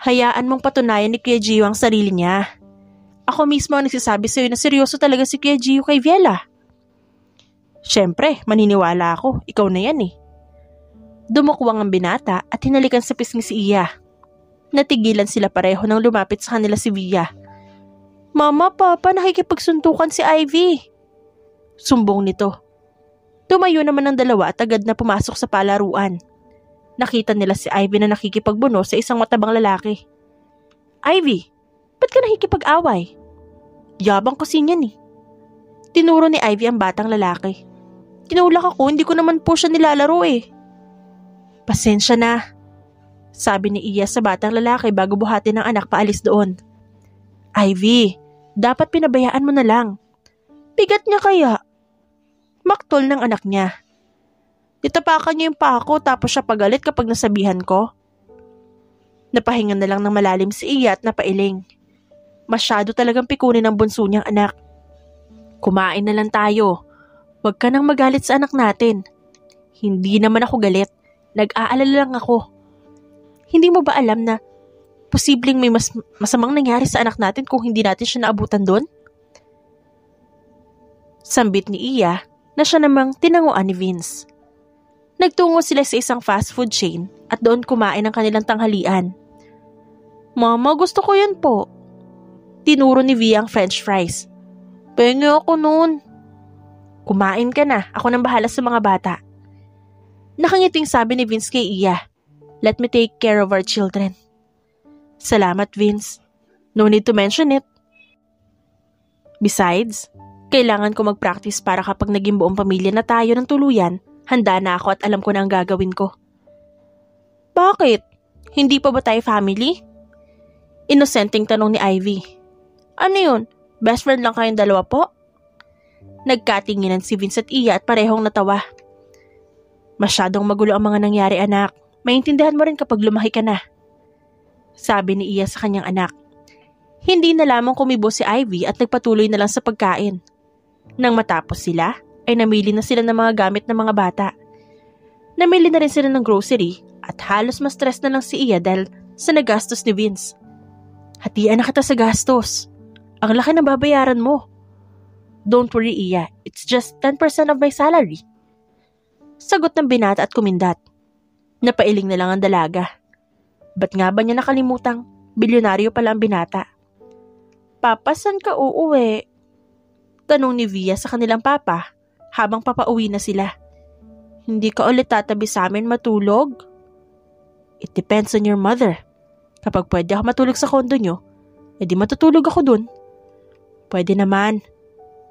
Hayaan mong patunayan ni Kuya Gio ang sarili niya. Ako mismo ang nagsasabi sa'yo na seryoso talaga si Kuya Gio kay Viela. Siyempre, maniniwala ako. Ikaw na yan eh. Dumukwang ang binata at hinalikan sa pisngi si Iya. Natigilan sila pareho nang lumapit sa kanila si Via. Mama, Papa, nakikipagsuntukan si Ivy. Sumbong nito. Tumayo naman ang dalawa at agad na pumasok sa palaruan. Nakita nila si Ivy na nakikipagbuno sa isang matabang lalaki. Ivy, ba't ka nakikipag-away? Yabang kasi niyan eh. Tinuro ni Ivy ang batang lalaki. Tinulak ako, hindi ko naman po siya nilalaro eh. Pasensya na, sabi ni Iya sa batang lalaki bago buhatin ng anak paalis doon. Ivy, dapat pinabayaan mo na lang. Bigat niya kaya. Maktol ng anak niya. Itapakan niya yung pako tapos siya pagalit kapag nasabihan ko. Napahinga na lang ng malalim si Iya at napailing. Masyado talagang pikunin ang bunso niyang anak. Kumain na lang tayo. Huwag ka nang magalit sa anak natin. Hindi naman ako galit. Nag-aalala lang ako. Hindi mo ba alam na posibleng may masamang nangyari sa anak natin kung hindi natin siya naabutan doon? Sambit ni Iya na siya namang tinanguan ni Vince. Nagtungo sila sa isang fast food chain at doon kumain ang kanilang tanghalian. Mama, gusto ko yan po. Tinuro ni Via ang french fries. Pengi ako noon. Kumain ka na, ako nang bahala sa mga bata. Nakangiting sabi ni Vince kay Iya, let me take care of our children. Salamat, Vince. No need to mention it. Besides, kailangan ko mag-practice para kapag naging buong pamilya na tayo ng tuluyan, handa na ako at alam ko na ang gagawin ko. Bakit? Hindi pa ba tayo family? Inosenteng tanong ni Ivy. Ano yun? Best friend lang kayong dalawa po? Nagkatinginan si Vince at Iya at parehong natawa. Masyadong magulo ang mga nangyari, anak. Maintindihan mo rin kapag lumaki ka na. Sabi ni Iya sa kanyang anak. Hindi na lamang kumibo si Ivy at nagpatuloy na lang sa pagkain. Nang matapos sila, ay namili na sila ng mga gamit ng mga bata. Namili na rin sila ng grocery at halos mas stress na lang si Iya dahil sa nagastos ni Vince. Hatian na kita sa gastos. Ang laki na babayaran mo. Don't worry, Iya. It's just 10% of my salary. Sagot ng binata at kumindat. Napailing na lang ang dalaga. Ba't nga ba niya nakalimutang bilyonaryo pala ang binata? Papa, saan ka uuwi? Tanong ni Via sa kanilang papa habang papauwi na sila. Hindi ka ulit tatabi sa amin matulog? It depends on your mother. Kapag pwede ako matulog sa kondo nyo, edi matutulog ako dun. Pwede naman.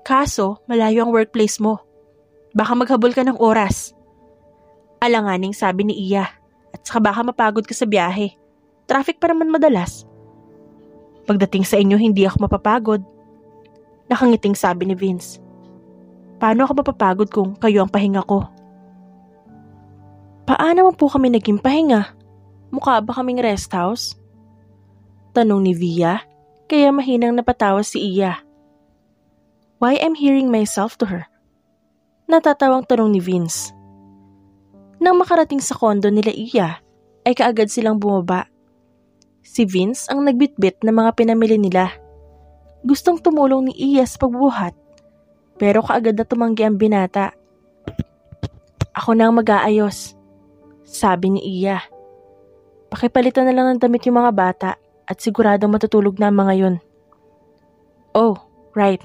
Kaso, malayo ang workplace mo. Baka maghabol ka ng oras. Alanganing sabi ni Iya. At saka baka mapagod ka sa biyahe. Traffic pa naman madalas. Pagdating sa inyo, hindi ako mapapagod. Nakangiting sabi ni Vince. Paano ako mapapagod kung kayo ang pahinga ko? Paano mo po kami naging pahinga? Mukha ba kaming rest house? Tanong ni Via, kaya mahinang napatawa si Iya. Why I'm hearing myself to her? Natatawang tanong ni Vince. Nang makarating sa kondo nila Iya, ay kaagad silang bumaba. Si Vince ang nagbitbit ng mga pinamili nila. Gustong tumulong ni Iya sa pagbuhat, pero kaagad na tumanggi ang binata. Ako na ang mag-aayos, sabi ni Iya. Pakipalitan na lang ng damit yung mga bata at siguradong matutulog na ang mga yun. Oh, right.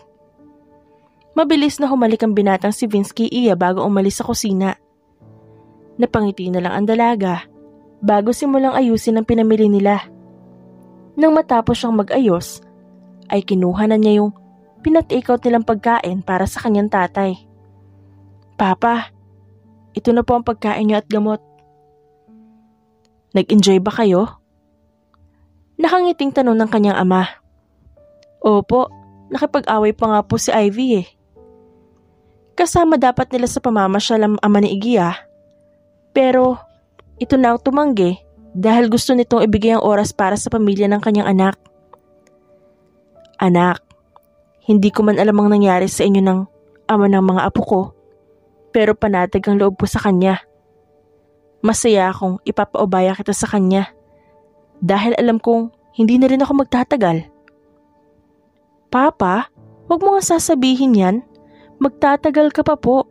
Mabilis na humalik ang binatang si Vince kay Iya bago umalis sa kusina. Napangiti na lang ang dalaga bago simulang ayusin ang pinamili nila. Nang matapos siyang mag-ayos, ay kinuha na niya yung pinat-take out nilang pagkain para sa kanyang tatay. Papa, ito na po ang pagkain niyo at gamot. Nag-enjoy ba kayo? Nakangiting tanong ng kanyang ama. Opo, nakipag-away pa nga po si Ivy eh. Kasama dapat nila sa pamamasyal ang ama ni Iggy. Pero ito na ang tumanggi dahil gusto nitong ibigay ang oras para sa pamilya ng kanyang anak. Anak, hindi ko man alam ang nangyari sa inyo ng ama ng mga apo ko, pero panatag ang loob ko sa kanya. Masaya akong ipapaubaya kita sa kanya dahil alam kong hindi na rin ako magtatagal. Papa, wag mo nga sasabihin yan. Magtatagal ka pa po.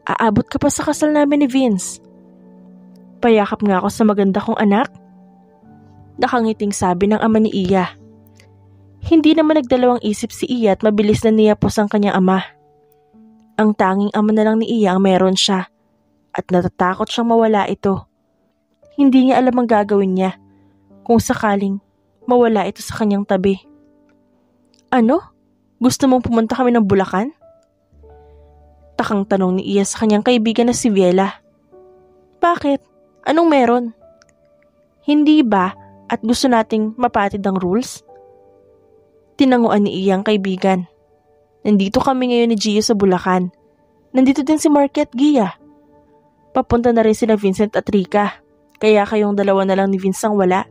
Aabot ka pa sa kasal namin ni Vince. Payakap nga ako sa maganda kong anak. Nakangiting sabi ng ama ni Iya. Hindi naman nagdalawang isip si Iya at mabilis na niyapos ang kanyang ama. Ang tanging ama na lang ni Iya ang meron siya at natatakot siyang mawala ito. Hindi niya alam ang gagawin niya kung sakaling mawala ito sa kanyang tabi. Ano? Gusto mong pumunta kami ng Bulacan? Takang tanong ni Iya sa kanyang kaibigan na si Viela. Bakit? Anong meron? Hindi ba at gusto nating mapatid ang rules? Tinanguan ni Iya ang kaibigan. Nandito kami ngayon ni Gio sa Bulacan. Nandito din si Marky at Gia. Papunta na rin sila Vincent at Rika. Kaya kayong dalawa na lang ni Vince ang wala.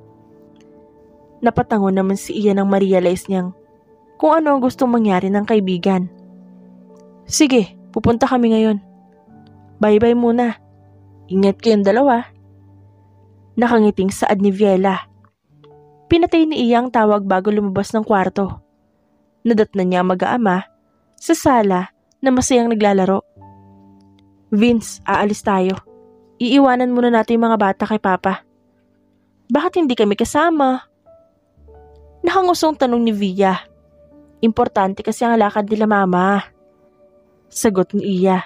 Napatango naman si Iya nang ma-realize niyang kung ano ang gustong mangyari ng kaibigan. Sige, pupunta kami ngayon. Bye-bye muna. Ingat kayong dalawa. Nakangiting saad ni Viela. Pinatay ni Iya ang tawag bago lumabas ng kwarto. Nadatnan niya ang mag-aama sa sala na masayang naglalaro. Vince, aalis tayo. Iiwanan muna natin yung mga bata kay Papa. Bakit hindi kami kasama? Nakangusong tanong ni Via. Importante kasi ang lakad nila Mama. Sagot ni Iya.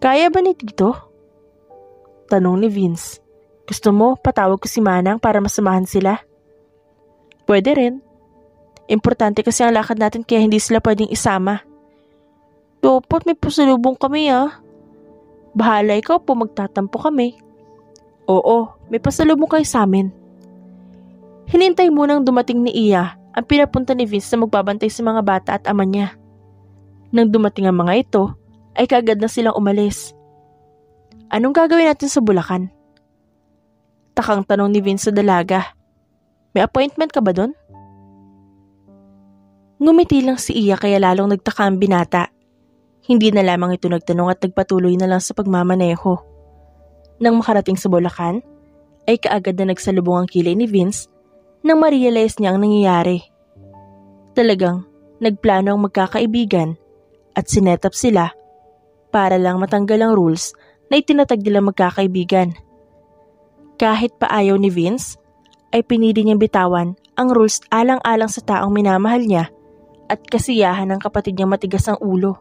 Kaya ba ni Tito? Tanong ni Vince. Gusto mo patawag ko si Manang para masamahan sila? Pwede rin. Importante kasi ang lakad natin kaya hindi sila pwedeng isama. Dapat may pasalubong kami Bahala ikaw po magtatampo kami. Oo, may pasalubong kayo sa amin. Hinintay munang dumating ni Iya ang pinapunta ni Vince na magbabantay sa mga bata at ama niya. Nang dumating ang mga ito, ay kaagad na silang umalis. Anong gagawin natin sa Bulacan? Takang tanong ni Vince sa dalaga. May appointment ka ba doon? Ngumiti lang si Iya kaya lalong nagtaka ang binata. Hindi na lamang ito nagtanong at nagpatuloy na lang sa pagmamaneho. Nang makarating sa Bulacan, ay kaagad na nagsalubong ang kilay ni Vince nang ma-realize niya ang nangyayari. Talagang nagplano ang magkakaibigan at sinetap sila para lang matanggal ang rules na itinatag nilang magkakaibigan. Kahit pa ayaw ni Vince, ay pinili niyang bitawan ang rules alang-alang sa taong minamahal niya at kasiyahan ng kapatid niyang matigas ang ulo.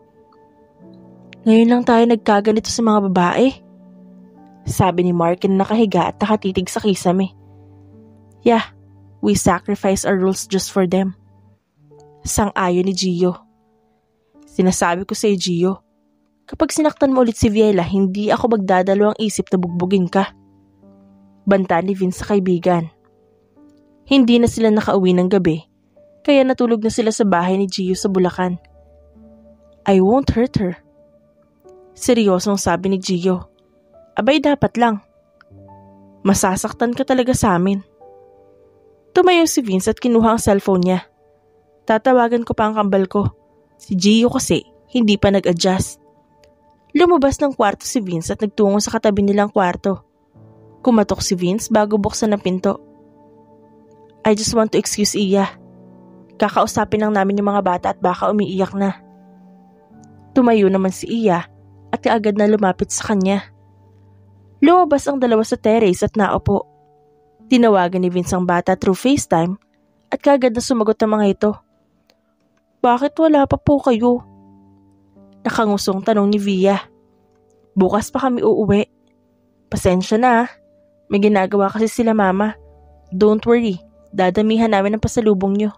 Ngayon lang tayo nagkaganito sa mga babae, sabi ni Mark na nakahiga at nakatitig sa kisame. Yeah, we sacrifice our rules just for them. Sang-ayon ni Gio. Sinasabi ko sa'yo, Gio, kapag sinaktan mo ulit si Viela, hindi ako magdadalawang isip na bugbugin ka. Banta ni Vince sa kaibigan. Hindi na sila nakauwi ng gabi, kaya natulog na sila sa bahay ni Gio sa Bulacan. I won't hurt her. Seryosong sabi ni Gio. Abay dapat lang. Masasaktan ka talaga sa amin. Tumayo si Vince at kinuha ang cellphone niya. Tatawagan ko pa ang kambal ko. Si Gio kasi hindi pa nag-adjust. Lumabas ng kwarto si Vince at nagtungo sa katabi nilang kwarto. Kumatok si Vince bago buksan ang pinto. I just want to excuse Iya. Kakausapin lang namin yung mga bata at baka umiiyak na. Tumayo naman si Iya at kaagad na lumapit sa kanya. Lumabas ang dalawa sa terrace at naupo. Tinawagan ni Vince ang bata through FaceTime at kaagad na sumagot ang mga ito. Bakit wala pa po kayo? Nakangusong tanong ni Via. Bukas pa kami uuwi. Pasensya na. May ginagawa kasi sila mama. Don't worry, dadamihan namin ang pasalubong nyo.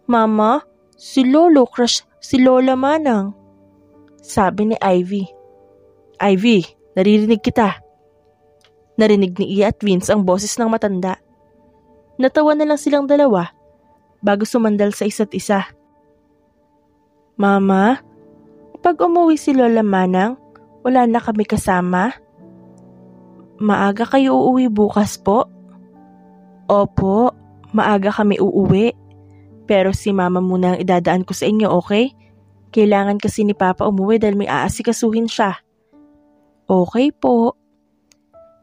Mama, si Lolo crush si Lola Manang. Sabi ni Ivy. Ivy, naririnig kita. Narinig ni Iya at Vince ang boses ng matanda. Natawa na lang silang dalawa bago sumandal sa isa't isa. Mama, pag umuwi si Lola Manang, wala na kami kasama? Maaga kayo uuwi bukas po? Opo, maaga kami uuwi. Pero si Mama muna ang idadaan ko sa inyo, okay? Kailangan kasi ni Papa umuwi dahil may aasikasuhin siya. Okay po.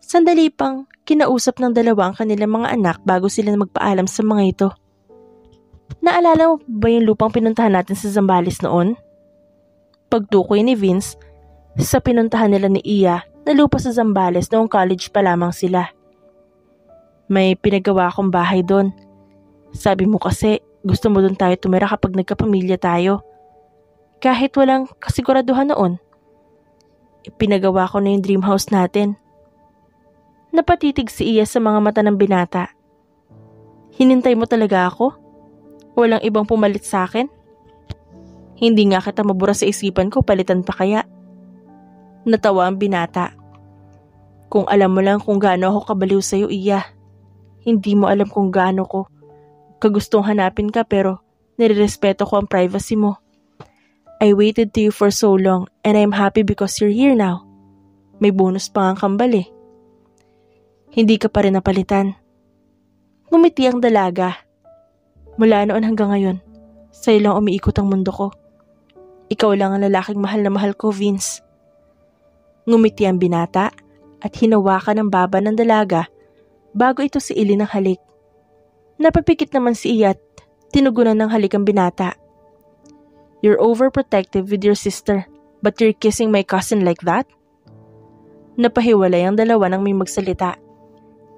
Sandali pang kinausap ng dalawa ang kanilang mga anak bago sila magpaalam sa mga ito. Naalala mo ba yung lupang pinuntahan natin sa Zambales noon? Pagtukoy ni Vince, sa pinuntahan nila ni Iya na lupa sa Zambales noong college pa lamang sila. May pinagawa akong bahay doon. Sabi mo kasi gusto mo doon tayo tumira kapag nagkapamilya tayo. Kahit walang kasiguraduhan noon. Ipinagawa ko na yung dream house natin. Napatitig si Iya sa mga mata ng binata. Hinintay mo talaga ako? Walang ibang pumalit sa akin? Hindi nga kita mabura sa isipan ko, palitan pa kaya? Natawa ang binata. Kung alam mo lang kung gaano ako kabaliw sa'yo, Iya. Hindi mo alam kung gaano ko kagustong hanapin ka pero nirerespeto ko ang privacy mo. I waited to you for so long and I'm happy because you're here now. May bonus pa ang kambal eh. Hindi ka pa rin napalitan. Ngumiti ang dalaga. Mula noon hanggang ngayon, sa'yo lang umiikot ang mundo ko. Ikaw lang ang lalaking mahal na mahal ko, Vince. Ngumiti ang binata at hinawakan ng baba ng dalaga bago ito si Ili ng halik. Napapikit naman si Iyat, tinugunan ng halik ang binata. You're overprotective with your sister, but you're kissing my cousin like that? Napahiwalay ang dalawa nang may magsalita.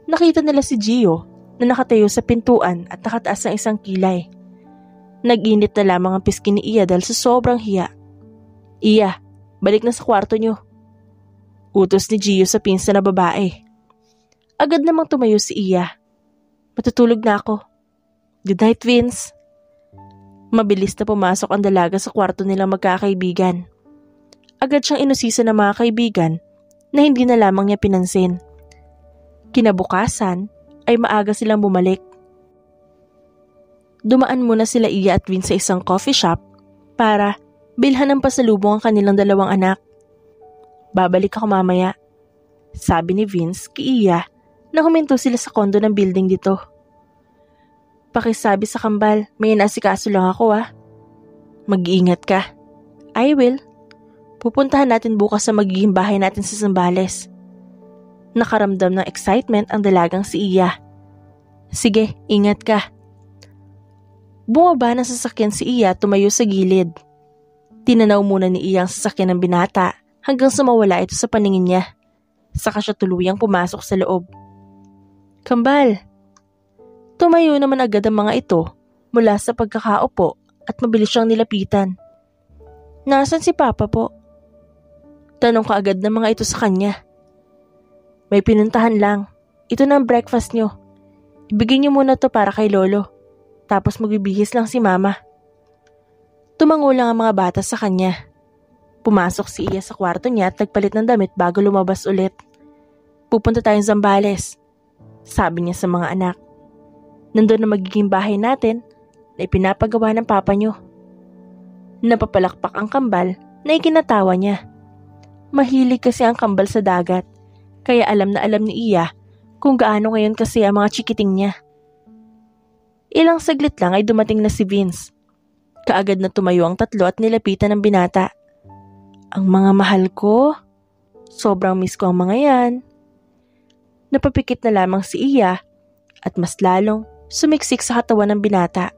Nakita nila si Gio na nakatayo sa pintuan at nakataas ng isang kilay. Nag-init na lamang ang piskin ni Iya dahil sa sobrang hiya. Iya, balik na sa kwarto niyo. Utos ni Gio sa pinsan na babae. Agad namang tumayo si Iya. Matutulog na ako. Good night, Vince. Mabilis na pumasok ang dalaga sa kwarto nilang magkakaibigan. Agad siyang inusisa ng mga kaibigan na hindi na lamang niya pinansin. Kinabukasan ay maaga silang bumalik. Dumaan muna sila Iya at Vince sa isang coffee shop para bilhan ng pasalubong ang kanilang dalawang anak. Babalik ako mamaya, sabi ni Vince kay Iya na huminto sila sa kondo ng building dito. Pakisabi sa kambal, may inasikaso lang ako ah. Mag-iingat ka. I will. Pupuntahan natin bukas sa magiging bahay natin sa Zambales. Nakaramdam ng excitement ang dalagang si Iya. Sige, ingat ka. Bumaba ng sasakyan si Iya at tumayo sa gilid. Tinanaw muna ni Iya ang sasakyan ng binata hanggang sa mawala ito sa paningin niya. Saka siya tuluyang pumasok sa loob. Kambal. Tumayo naman agad ang mga ito mula sa pagkakaupo at mabilis siyang nilapitan. Nasaan si Papa po? Tanong ka agad ng mga ito sa kanya. May pinuntahan lang. Ito na ang breakfast nyo. Ibigay niyo muna to para kay Lolo. Tapos magbibihis lang si Mama. Tumango lang ang mga bata sa kanya. Pumasok si Iya sa kwarto niya at nagpalit ng damit bago lumabas ulit. Pupunta tayong Zambales, sabi niya sa mga anak. Nandun na magiging bahay natin na ipinapagawa ng papa niyo. Napapalakpak ang kambal na ikinatawa niya. Mahilig kasi ang kambal sa dagat, kaya alam na alam ni Iya kung gaano ngayon kasi ang mga chikiting niya. Ilang saglit lang ay dumating na si Vince. Kaagad na tumayo ang tatlo at nilapitan ng binata. Ang mga mahal ko, sobrang miss ko ang mga yan. Napapikit na lamang si Iya at mas lalong sumiksik sa katawan ng binata.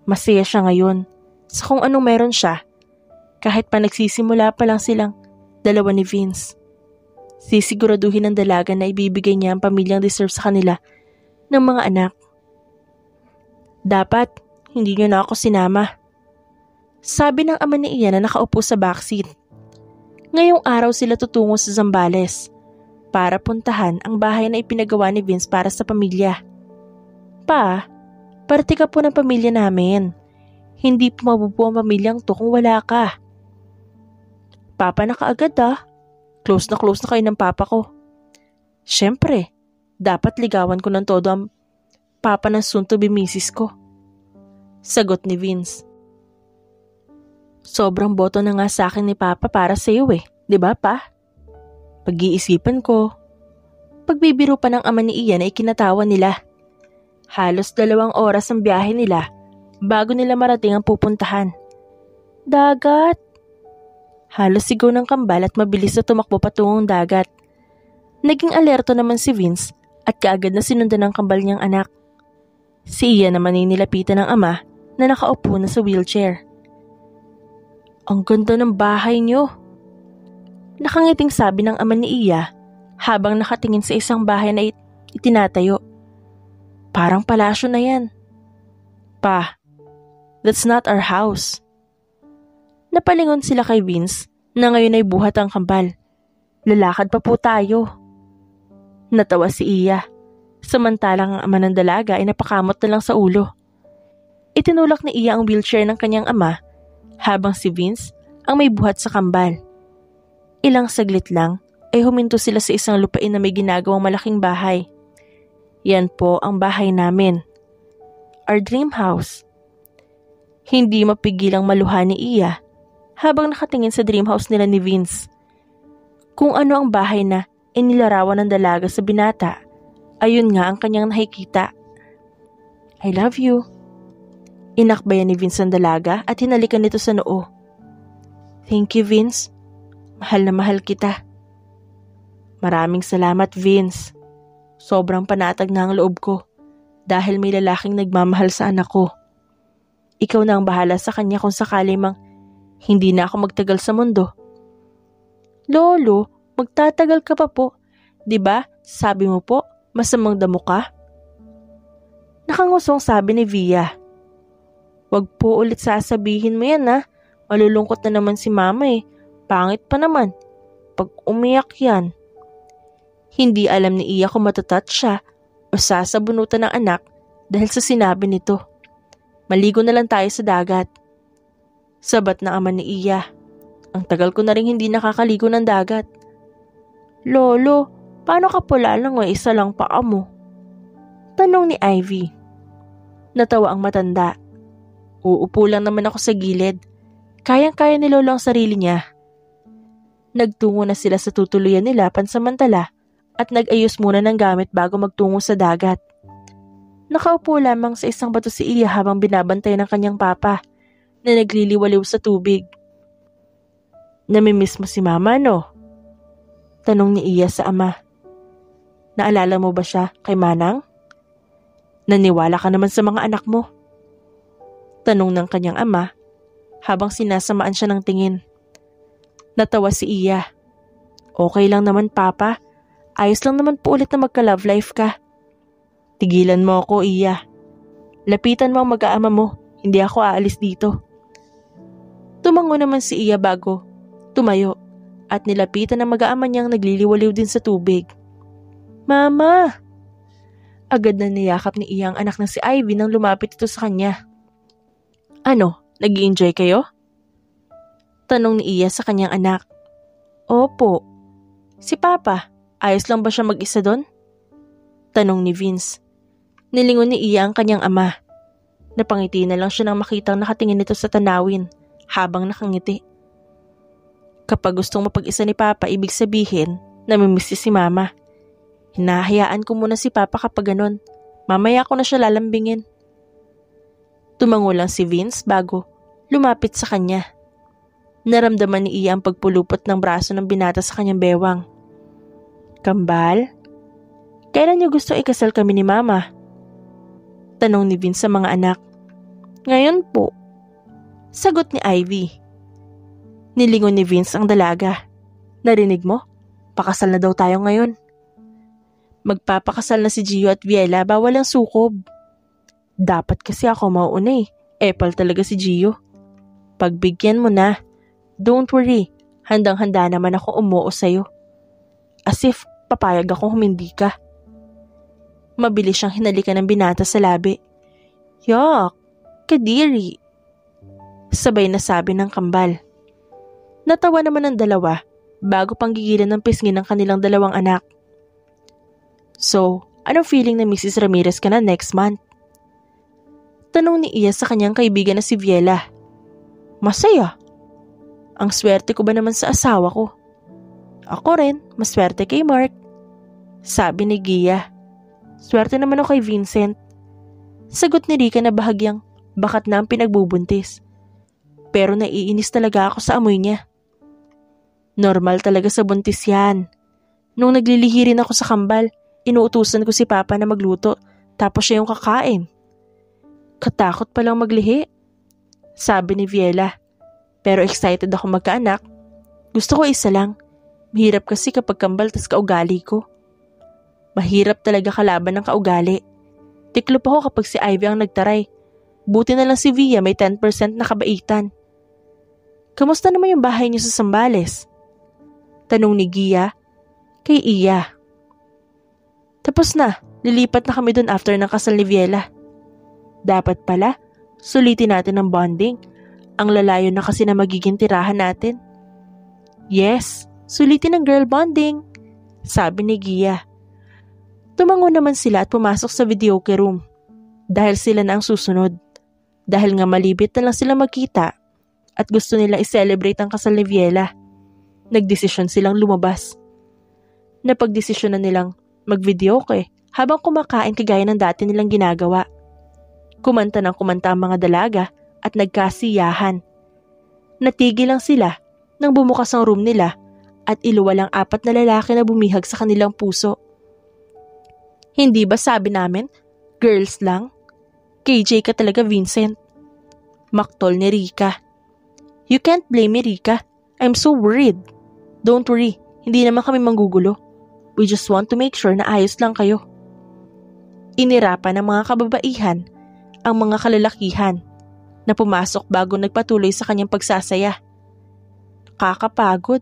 Masaya siya ngayon sa kung anong meron siya kahit pa nagsisimula pa lang silang dalawa ni Vince. Sisiguraduhin ng dalaga na ibibigay niya ang pamilyang deserve sa kanila ng mga anak. Dapat hindi niyo na ako sinama, sabi ng ama ni Iya na nakaupo sa backseat. Ngayong araw sila tutungo sa Zambales para puntahan ang bahay na ipinagawa ni Vince para sa pamilya. Pa, parte ka po ng pamilya namin. Hindi po mabubuo ang pamilyang to kung wala ka. Papa na kaagad Close na kayo ng papa ko. Siyempre, dapat ligawan ko ng todo ang papa ng soon-to-be misis ko. Sagot ni Vince. Sobrang boto na nga sa akin ni Papa para sa iyo di ba pa? Pag-iisipan ko. Pagbibiro pa ng ama ni Ian ay kinatawa nila. Halos 2 oras ang biyahe nila bago nila marating ang pupuntahan. Dagat! Halos sigaw ng kambal at mabilis na tumakbo patungong dagat. Naging alerto naman si Vince at kaagad na sinundan ng kambal niyang anak. Si Ian naman ay nilapitan ng ama na nakaupo na sa wheelchair. Ang ganda ng bahay niyo. Nakangiting sabi ng ama ni Iya habang nakatingin sa isang bahay na itinatayo. Parang palasyo na yan. Pa, that's not our house. Napalingon sila kay Vince na ngayon ay buhat ang kambal. Lalakad pa po tayo. Natawa si Iya. Samantalang ang ama ng dalaga ay napakamot na lang sa ulo. Itinulak ni Iya ang wheelchair ng kanyang ama habang si Vince ang may buhat sa kambal. Ilang saglit lang ay huminto sila sa isang lupain na may ginagawang malaking bahay. Yan po ang bahay namin. Our dream house. Hindi mapigilang maluha ni Iya habang nakatingin sa dream house nila ni Vince. Kung ano ang bahay na inilarawan ng dalaga sa binata, ayun nga ang kanyang nakikita. I love you. Inakbayan ni Vince ang dalaga at hinalikan nito sa noo. Thank you, Vince. Mahal na mahal kita. Maraming salamat, Vince. Sobrang panatag na ang loob ko dahil may lalaking nagmamahal sa anak ko. Ikaw na ang bahala sa kanya kung sakali mang hindi na ako magtagal sa mundo. Lolo, magtatagal ka pa po. 'Di ba? Sabi mo po, masamang damo ka. Nakangusong sabi ni Via. Wag po ulit sasabihin mo yan Malulungkot na naman si mama Pangit pa naman. Pag umiyak yan. Hindi alam ni Iya kung matatouch siya o sasabunutan ng anak dahil sa sinabi nito. Maligo na lang tayo sa dagat. Sabat na ama ni Iya. Ang tagal ko na rin hindi nakakaligo ng dagat. Lolo, paano ka pula lang isa lang paa mo? Tanong ni Ivy. Natawa ang matanda. Uupo lang naman ako sa gilid. Kayang-kaya ni Lolo ang sarili niya. Nagtungo na sila sa tutuluyan nila pansamantala at nag-ayos muna ng gamit bago magtungo sa dagat. Nakaupo lamang sa isang bato si Iya habang binabantay ng kanyang papa na nagliliwaliw sa tubig. Namimiss mo si mama, no? Tanong ni Iya sa ama. Naalala mo ba siya kay Manang? Naniwala ka naman sa mga anak mo. Tanong ng kanyang ama habang sinasamaan siya ng tingin. Natawa si Iya. Okay lang naman, Papa. Ayos lang naman po ulit na magka-love life ka. Tigilan mo ako, Iya. Lapitan mo ang mag-aama mo. Hindi ako aalis dito. Tumango naman si Iya bago tumayo at nilapitan ang mag-aama niyang nagliliwaliw din sa tubig. Mama! Agad na niyakap ni Iya ang anak na si Ivy nang lumapit ito sa kanya. Ano, nag-i-enjoy kayo? Tanong ni Iya sa kanyang anak. Opo. Si Papa, ayos lang ba siya mag-isa doon? Tanong ni Vince. Nilingon ni Iya ang kanyang ama. Napangiti na lang siya nang makitang nakatingin nito sa tanawin habang nakangiti. Kapag gustong mapag-isa ni Papa, ibig sabihin, namimiss si Mama. Hinahayaan ko muna si Papa kapag ganon. Mamaya ko na siya lalambingin. Tumango lang si Vince bago lumapit sa kanya. Naramdaman ni Iya ang pagpulupot ng braso ng binata sa kanyang bewang. Kambal? Kailan niyo gusto ikasal kami ni Mama? Tanong ni Vince sa mga anak. Ngayon po. Sagot ni Ivy. Nilingon ni Vince ang dalaga. Narinig mo? Pakasal na daw tayo ngayon. Magpapakasal na si Gio at Viela, bawal ang sukob. Dapat kasi ako mauuna Epal talaga si Gio. Pagbigyan mo na. Don't worry, handang-handa naman ako umuo sa'yo. As if papayag akong humindi ka. Mabilis siyang hinalikan ng binata sa labi. Yuck! Kadiri! Sabay na sabi ng kambal. Natawa naman ang dalawa bago pang gigilan ng pisngi ng kanilang dalawang anak. So, anong feeling na Mrs. Ramirez ka na next month? Tanong ni Iya sa kanyang kaibigan na si Viela. Masaya. Ang swerte ko ba naman sa asawa ko? Ako rin, maswerte kay Mark. Sabi ni Gia. Swerte naman ako kay Vincent. Sagot ni Rika na bahagyang bakat na ang pinagbubuntis. Pero naiinis talaga ako sa amoy niya. Normal talaga sa buntis yan. Nung naglilihi rin ako sa kambal, inuutusan ko si Papa na magluto tapos siya yung kakain. Katakot palang maglihi. Sabi ni Viela. Pero excited ako magkaanak. Gusto ko isa lang. Mahirap kasi kapag kambal tas kaugali ko. Mahirap talaga kalaban ng kaugali. Tiklop ako kapag si Ivy ang nagtaray. Buti na lang si Via may 10% na kabaitan. Kamusta naman yung bahay niyo sa Zambales? Tanong ni Gia kay Iya. Tapos na, lilipat na kami dun after ng kasal ni Viela. Dapat pala, sulitin natin ang bonding. Ang lalayo na kasi na magiging tirahan natin. Yes, sulitin ang girl bonding, sabi ni Gia. Tumango naman sila at pumasok sa videoke room. Dahil sila na ang susunod. Dahil nga malibit na lang sila magkita at gusto nila i-celebrate ang kasal ni Viela. Nagdesisyon silang lumabas. Napagdesisyon na nilang mag-videoke habang kumakain kagaya ng dati nilang ginagawa. Kumanta ng kumanta ang mga dalaga at nagkasiyahan. Natigil lang sila nang bumukas ang room nila at iluwal ang 4 na lalaki na bumihag sa kanilang puso. Hindi ba sabi namin, girls lang? KJ ka talaga, Vincent. Maktol ni Rika. You can't blame me, Rika. I'm so worried. Don't worry, hindi naman kami manggugulo. We just want to make sure na ayos lang kayo. Inirapan ng mga kababaihan ang mga kalalakihan na pumasok bago nagpatuloy sa kanyang pagsasaya. Kakapagod.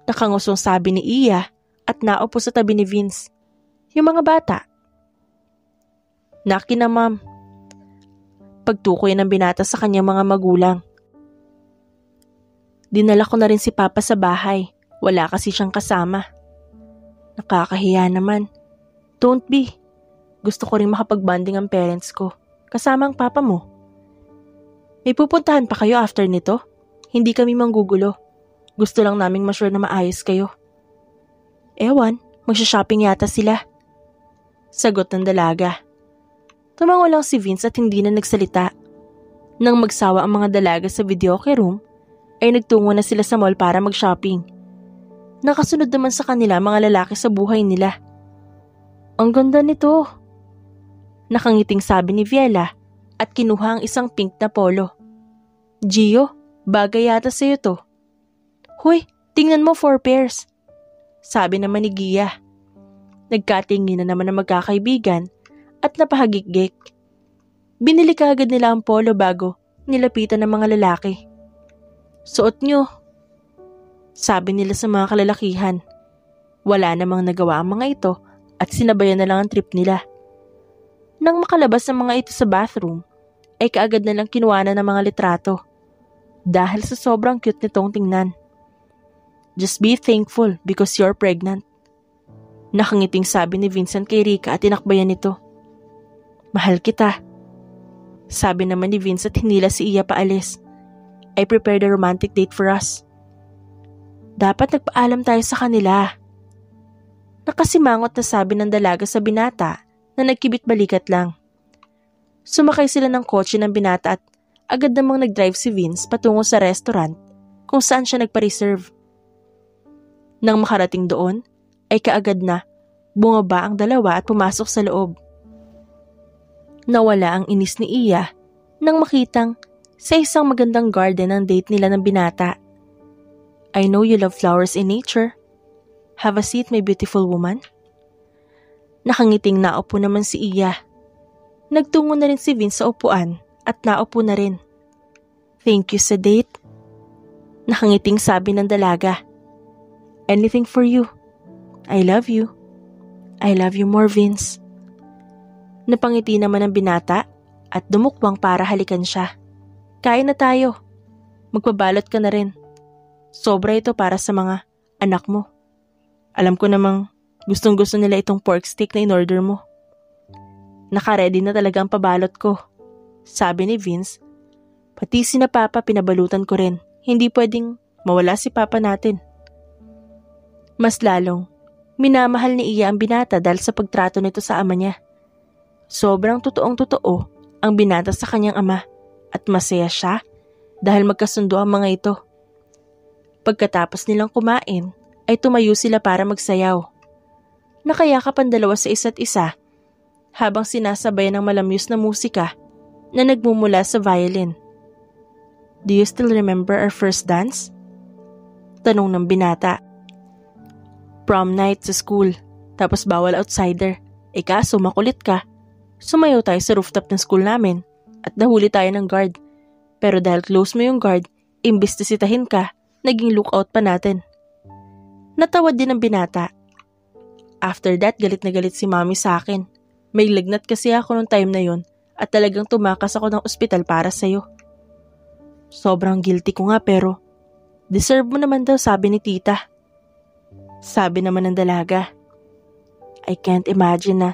Nakangusong sabi ni Iya at naupo sa tabi ni Vince. Yung mga bata. Naki na, ma'am. Pagtukoy ng binata sa kanyang mga magulang. Dinala ko na rin si Papa sa bahay. Wala kasi siyang kasama. Nakakahiya naman. Don't be. Gusto ko rin makapag-bonding ang parents ko. Kasama ang papa mo. May pupuntahan pa kayo after nito? Hindi kami manggugulo. Gusto lang naming ma-sure na maayos kayo. Ewan, magsha-shopping yata sila. Sagot ng dalaga. Tumango lang si Vince at hindi na nagsalita. Nang magsawa ang mga dalaga sa videoke room, ay nagtungo na sila sa mall para mag-shopping. Nakasunod naman sa kanila mga lalaki sa buhay nila. Ang ganda nito. Nakangiting sabi ni Viela at kinuha ang isang pink na polo. Gio, bagay yata sa'yo to. Huy, tingnan mo 4 pairs. Sabi naman ni Gia. Nagkatingin na naman ang magkakaibigan at napahagik-gik. Binili kaagad nila ang polo bago nilapitan ng mga lalaki. Suot nyo. Sabi nila sa mga kalalakihan. Wala namang nagawa ang mga ito at sinabayan na lang ang trip nila. Nang makalabas ang mga ito sa bathroom, ay kaagad na lang kinuha na ng mga litrato. Dahil sa sobrang cute nitong tingnan. Just be thankful because you're pregnant. Nakangiting sabi ni Vincent kay Rika at tinakbayan nito. Mahal kita. Sabi naman ni Vincent hinila si Iya paalis. I prepared a romantic date for us. Dapat nagpaalam tayo sa kanila. Nakasimangot na sabi ng dalaga sa binata na nagkibit balikat lang. Sumakay sila ng kotse ng binata at agad namang nag-drive si Vince patungo sa restaurant kung saan siya nagpa-reserve. Nang makarating doon, ay kaagad na bumaba ang dalawa at pumasok sa loob. Nawala ang inis ni Iya nang makitang sa isang magandang garden ang date nila ng binata. I know you love flowers in nature. Have a seat, my beautiful woman. Nakangiting naupo naman si Iya. Nagtungo na rin si Vince sa upuan at naupo na rin. Thank you sa date. Nakangiting sabi ng dalaga. Anything for you. I love you. I love you more, Vince. Napangiti naman ang binata at dumukwang para halikan siya. Kain na tayo. Magpabalot ka na rin. Sobra ito para sa mga anak mo. Alam ko namang gustong-gusto nila itong pork steak na in-order mo. Naka-ready na talaga ang pabalot ko. Sabi ni Vince, pati sina Papa pinabalutan ko rin. Hindi pwedeng mawala si Papa natin. Mas lalong, minamahal ni Iya ang binata dahil sa pagtrato nito sa ama niya. Sobrang totoong-totoo ang binata sa kanyang ama at masaya siya dahil magkasundo ang mga ito. Pagkatapos nilang kumain, ay tumayo sila para magsayaw. Nakayakap ang dalawa sa isa't isa habang sinasabayan ng malamyos na musika na nagmumula sa violin. Do you still remember our first dance? Tanong ng binata. Prom night sa school, tapos bawal outsider. Kaso makulit ka. Sumayaw tayo sa rooftop ng school namin at nahuli tayo ng guard. Pero dahil close mo yung guard, imbis na sitahin ka, naging lookout pa natin. Natawad din ang binata. After that, galit na galit si Mommy sa akin. May lagnat kasi ako nung time na yon at talagang tumakas ako ng ospital para sa'yo. Sobrang guilty ko nga pero deserve mo naman daw, sabi ni tita. Sabi naman ng dalaga. I can't imagine na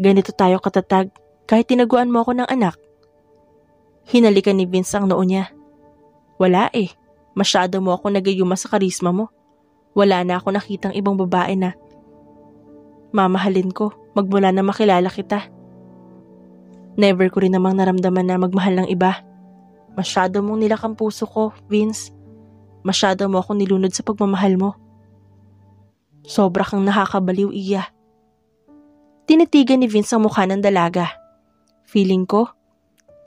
ganito tayo katatag kahit tinaguan mo ako ng anak. Hinalikan ni Vince ang noo niya. Wala masyado mo ako nagayuma sa karisma mo. Wala na ako nakitang ibang babae na mamahalin ko magmula na makilala kita. Never ko rin namang naramdaman na magmahal ng iba. Masyado mong nilak ang puso ko, Vince. Masyado mo akong nilunod sa pagmamahal mo. Sobra kang nakakabaliw, Iya. Tinitigan ni Vince ang mukha ng dalaga. Feeling ko,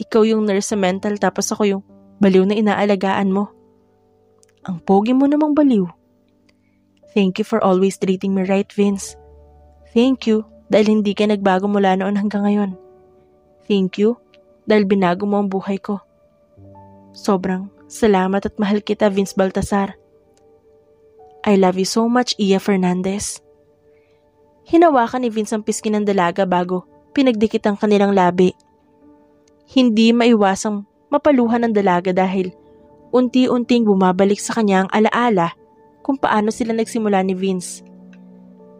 ikaw yung nurse sa mental tapos ako yung baliw na inaalagaan mo. Ang pogi mo namang baliw. Thank you for always treating me right, Vince. Thank you dahil hindi ka nagbago mula noon hanggang ngayon. Thank you dahil binago mo ang buhay ko. Sobrang salamat at mahal kita, Vince Baltasar. I love you so much, Iya Fernandez. Hinawakan ni Vince ang pisngi ng dalaga bago pinagdikit ang kanilang labi. Hindi maiwasang mapaluhan ng dalaga dahil unti-unting bumabalik sa kanya ang alaala kung paano sila nagsimula ni Vince.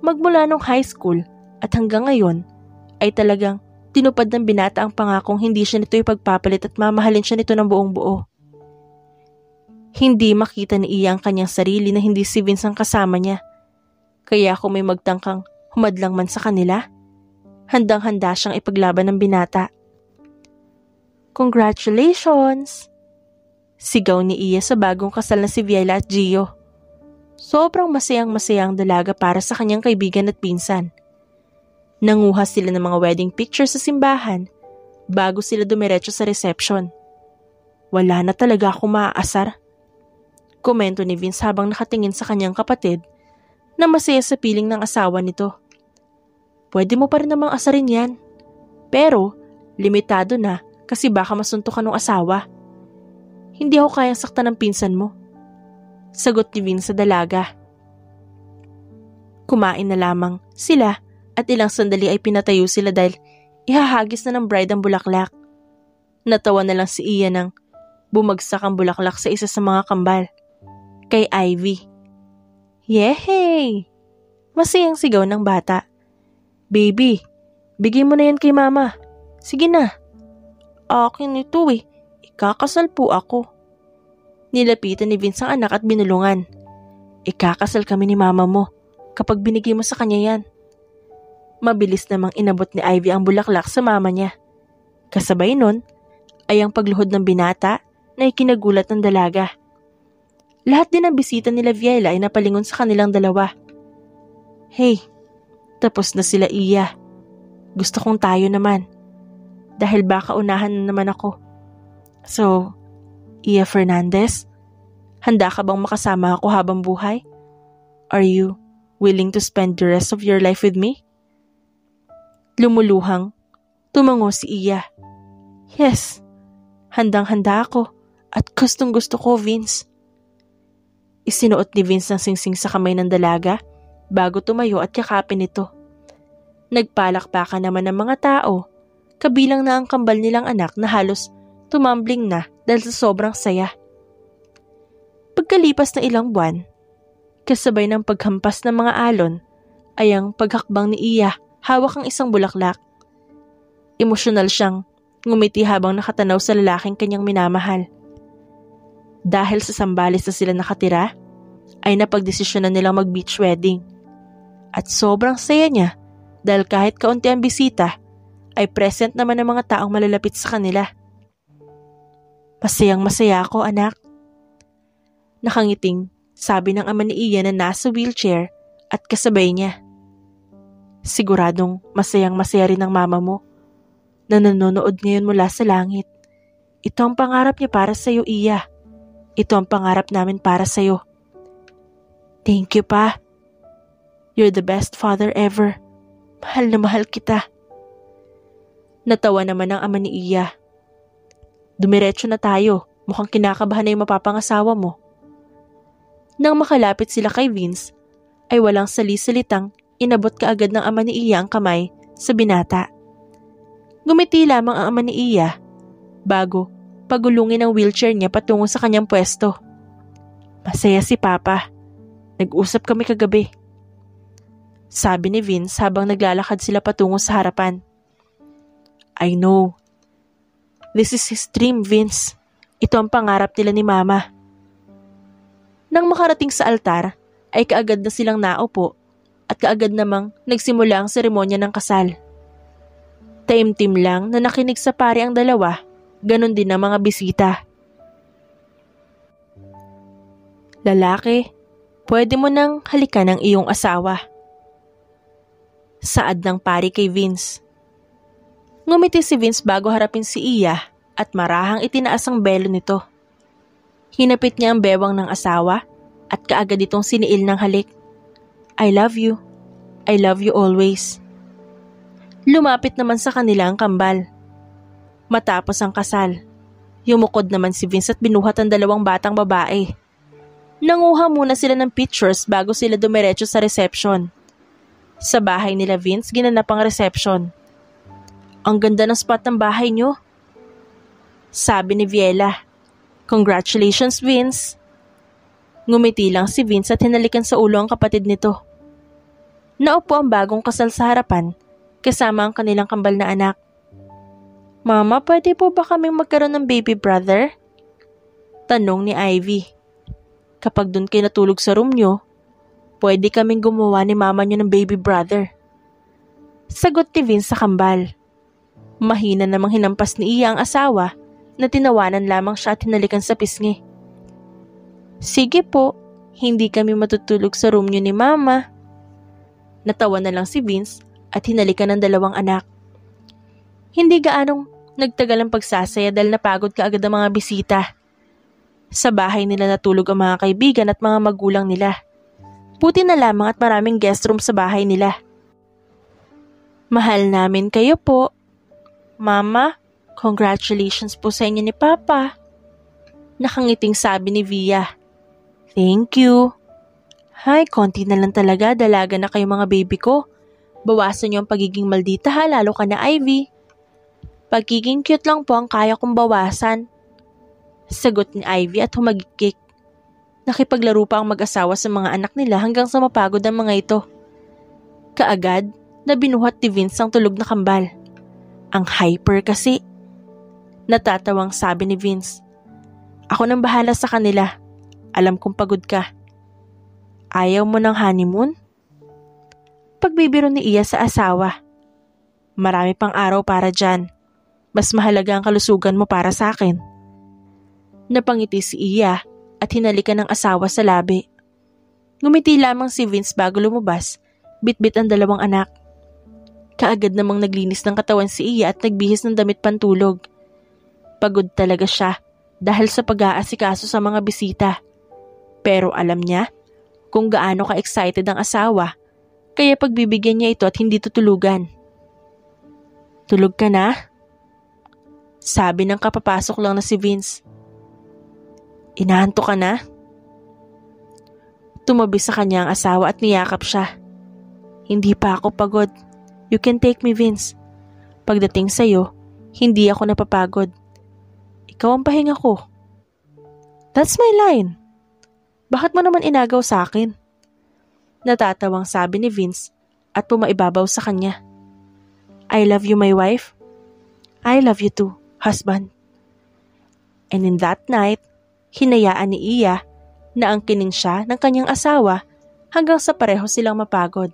Magmula nung high school at hanggang ngayon ay talagang tinupad ng binata ang pangakong hindi siya nito ipagpapalit at mamahalin siya nito ng buong buo. Hindi makita ni Iya ang kanyang sarili na hindi si Vince ang kasama niya. Kaya kung may magtangkang humadlang man sa kanila, handang-handa siyang ipaglaban ng binata. Congratulations! Sigaw ni Iya sa bagong kasal na si Viela at Gio. Sobrang masayang-masaya ang dalaga para sa kanyang kaibigan at pinsan. Nanguha sila ng mga wedding pictures sa simbahan bago sila dumiretso sa reception. Wala na talaga ako maaasar. Komento ni Vince habang nakatingin sa kanyang kapatid na masaya sa piling ng asawa nito. Pwede mo pa rin namang asarin yan. Pero, limitado na kasi baka masuntok ka ng asawa. Hindi ako kayang saktan ng pinsan mo. Sagot ni Vince sa dalaga. Kumain na lamang sila at ilang sandali ay pinatayo sila dahil ihahagis na ng bride ang bulaklak. Natawa na lang si Iya nang bumagsak ang bulaklak sa isa sa mga kambal. Kay Ivy. Yehey! Masayang sigaw ng bata. Baby, bigay mo na yan kay mama. Sige na. Akin ito Ikakasal po ako. Nilapitan ni Vince ang anak at binulungan. Ikakasal kami ni mama mo kapag binigay mo sa kanya yan. Mabilis namang inabot ni Ivy ang bulaklak sa mama niya. Kasabay nun ay ang pagluhod ng binata na ikinagulat ng dalaga. Lahat din ng bisita nila Viela ay napalingon sa kanilang dalawa. Hey, tapos na sila, Iya. Gusto kong tayo naman. Dahil baka unahan na naman ako. So, Iya Fernandez, handa ka bang makasama ako habang buhay? Are you willing to spend the rest of your life with me? Lumuluhang, tumango si Iya. Yes, handang-handa ako at gustong-gusto ko, Vince. Isinuot ni Vince ang singsing sa kamay ng dalaga bago tumayo at yakapin ito. Nagpalakpakan naman ng mga tao, kabilang na ang kambal nilang anak na halos tumambling na dahil sa sobrang saya. Pagkalipas ng ilang buwan, kasabay ng paghampas ng mga alon ay ang paghakbang ni Iya hawak ang isang bulaklak. Emosyonal siyang ngumiti habang nakatanaw sa lalaking kanyang minamahal. Dahil sa Zambales na sila nakatira, ay napagdesisyonan nilang mag-beach wedding. At sobrang saya niya dahil kahit kaunti ang bisita, ay present naman ang mga taong malalapit sa kanila. Masayang masaya ako, anak. Nakangiting sabi ng ama ni Iya na nasa wheelchair at kasabay niya. Siguradong masayang masaya rin ang mama mo na nanonood ngayon mula sa langit. Ito ang pangarap niya para sa iyo, Iya. Ito ang pangarap namin para sa iyo. Thank you, Pa. You're the best father ever. Mahal na mahal kita. Natawa naman ang ama ni Iya. Dumiretso na tayo. Mukhang kinakabahan na yung mapapangasawa mo. Nang makalapit sila kay Vince, ay walang sali-salitang inabot kaagad ng ama ni Iya ang kamay sa binata. Gumiti lamang ang ama ni Iya bago pagulungin ang wheelchair niya patungo sa kanyang pwesto. Masaya si Papa. Nag-usap kami kagabi. Sabi ni Vince habang naglalakad sila patungo sa harapan. I know. This is his dream, Vince. Ito ang pangarap nila ni Mama. Nang makarating sa altar, ay kaagad na silang naupo at kaagad namang nagsimula ang seremonya ng kasal. Taimtim lang na nakinig sa pari ang dalawa, ganon din ang mga bisita. Lalaki, pwede mo nang halikan ang iyong asawa. Saad ng pari kay Vince. Ngumiti si Vince bago harapin si Iya at marahang itinaas ang belo nito. Hinapit niya ang bewang ng asawa at kaagad itong siniil ng halik. I love you. I love you always. Lumapit naman sa kanila ang kambal. Matapos ang kasal, yumukod naman si Vince at binuhat ang dalawang batang babae. Nanguha muna sila ng pictures bago sila dumiretso sa reception. Sa bahay nila Vince, ginanap ang reception. Ang ganda ng spot ng bahay niyo. Sabi ni Viela. Congratulations, Vince. Ngumiti lang si Vince at hinalikan sa ulo ang kapatid nito. Naupo ang bagong kasal sa harapan kasama ang kanilang kambal na anak. Mama, pwede po ba kaming magkaroon ng baby brother? Tanong ni Ivy. Kapag doon kayo natulog sa room nyo, pwede kaming gumawa ni mama nyo ng baby brother. Sagot ni Vince sa kambal. Mahina namang hinampas ni Iya ang asawa na tinawanan lamang siya at hinalikan sa pisngi. Sige po, hindi kami matutulog sa room niyo ni Mama. Natawa na lang si Vince at hinalikan ng dalawang anak. Hindi gaanong nagtagal ang pagsasaya dahil napagod kaagad ang mga bisita. Sa bahay nila natulog ang mga kaibigan at mga magulang nila. Buti na lamang at maraming guest room sa bahay nila. Mahal namin kayo po. Mama, congratulations po sa inyo ni Papa. Nakangiting sabi ni Via. Thank you. Hay, konti na lang talaga, dalaga na kayo mga baby ko. Bawasan niyo ang pagiging maldita ha, lalo ka na Ivy. Pagiging cute lang po ang kaya kong bawasan. Sagot ni Ivy at humagikik. Nakipaglaro pa ang mag-asawa sa mga anak nila hanggang sa mapagod ang mga ito. Kaagad na binuhat ni Vince ang tulog na kambal. Ang hyper kasi. Natatawang sabi ni Vince. Ako nang bahala sa kanila. Alam kong pagod ka. Ayaw mo ng honeymoon? Pagbibiro ni Iya sa asawa. Marami pang araw para dyan. Mas mahalaga ang kalusugan mo para sa akin. Napangiti si Iya at hinalikan ng asawa sa labi. Ngumiti lamang si Vince bago lumabas, bitbit ang dalawang anak. Kaagad namang naglinis ng katawan si Iya at nagbihis ng damit pantulog. Pagod talaga siya dahil sa pag-aasikaso sa mga bisita. Pero alam niya kung gaano ka-excited ang asawa, kaya pagbibigyan niya ito at hindi tutulugan. Tulog ka na? Sabi ng kapapasok lang na si Vince. Inaanto ka na? Tumabi sa kanya ang asawa at niyakap siya. Hindi pa ako pagod. You can take me, Vince. Pagdating sa'yo, hindi ako napapagod. Ikaw ang pahinga ko. That's my line. Bakit mo naman inagaw sa akin? Natatawang sabi ni Vince at pumaibabaw sa kanya. I love you, my wife. I love you too, husband. And in that night, hinayaan ni Iya na angkinin siya ng kanyang asawa hanggang sa pareho silang mapagod.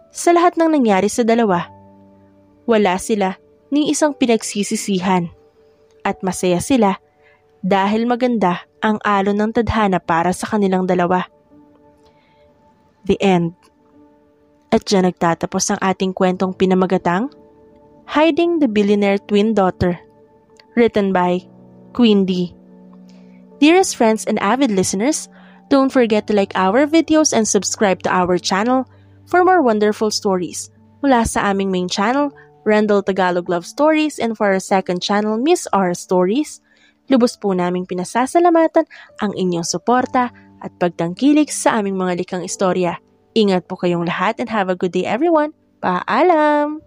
Sa lahat ng nangyari sa dalawa, wala sila ni isang pinagsisisihan at masaya sila dahil maganda ang alon ng tadhana para sa kanilang dalawa. The end. At dyan nagtatapos ang ating kwentong pinamagatang Hiding the Billionaire Twin Daughter, written by Queen D. Dearest friends and avid listeners, don't forget to like our videos and subscribe to our channel for more wonderful stories mula sa aming main channel, Randall Tagalog Love Stories, and for our second channel, Miss R Stories. Lubos po naming pinasasalamatan ang inyong suporta at pagtangkilik sa aming mga likhang istorya. Ingat po kayong lahat and have a good day everyone. Paalam!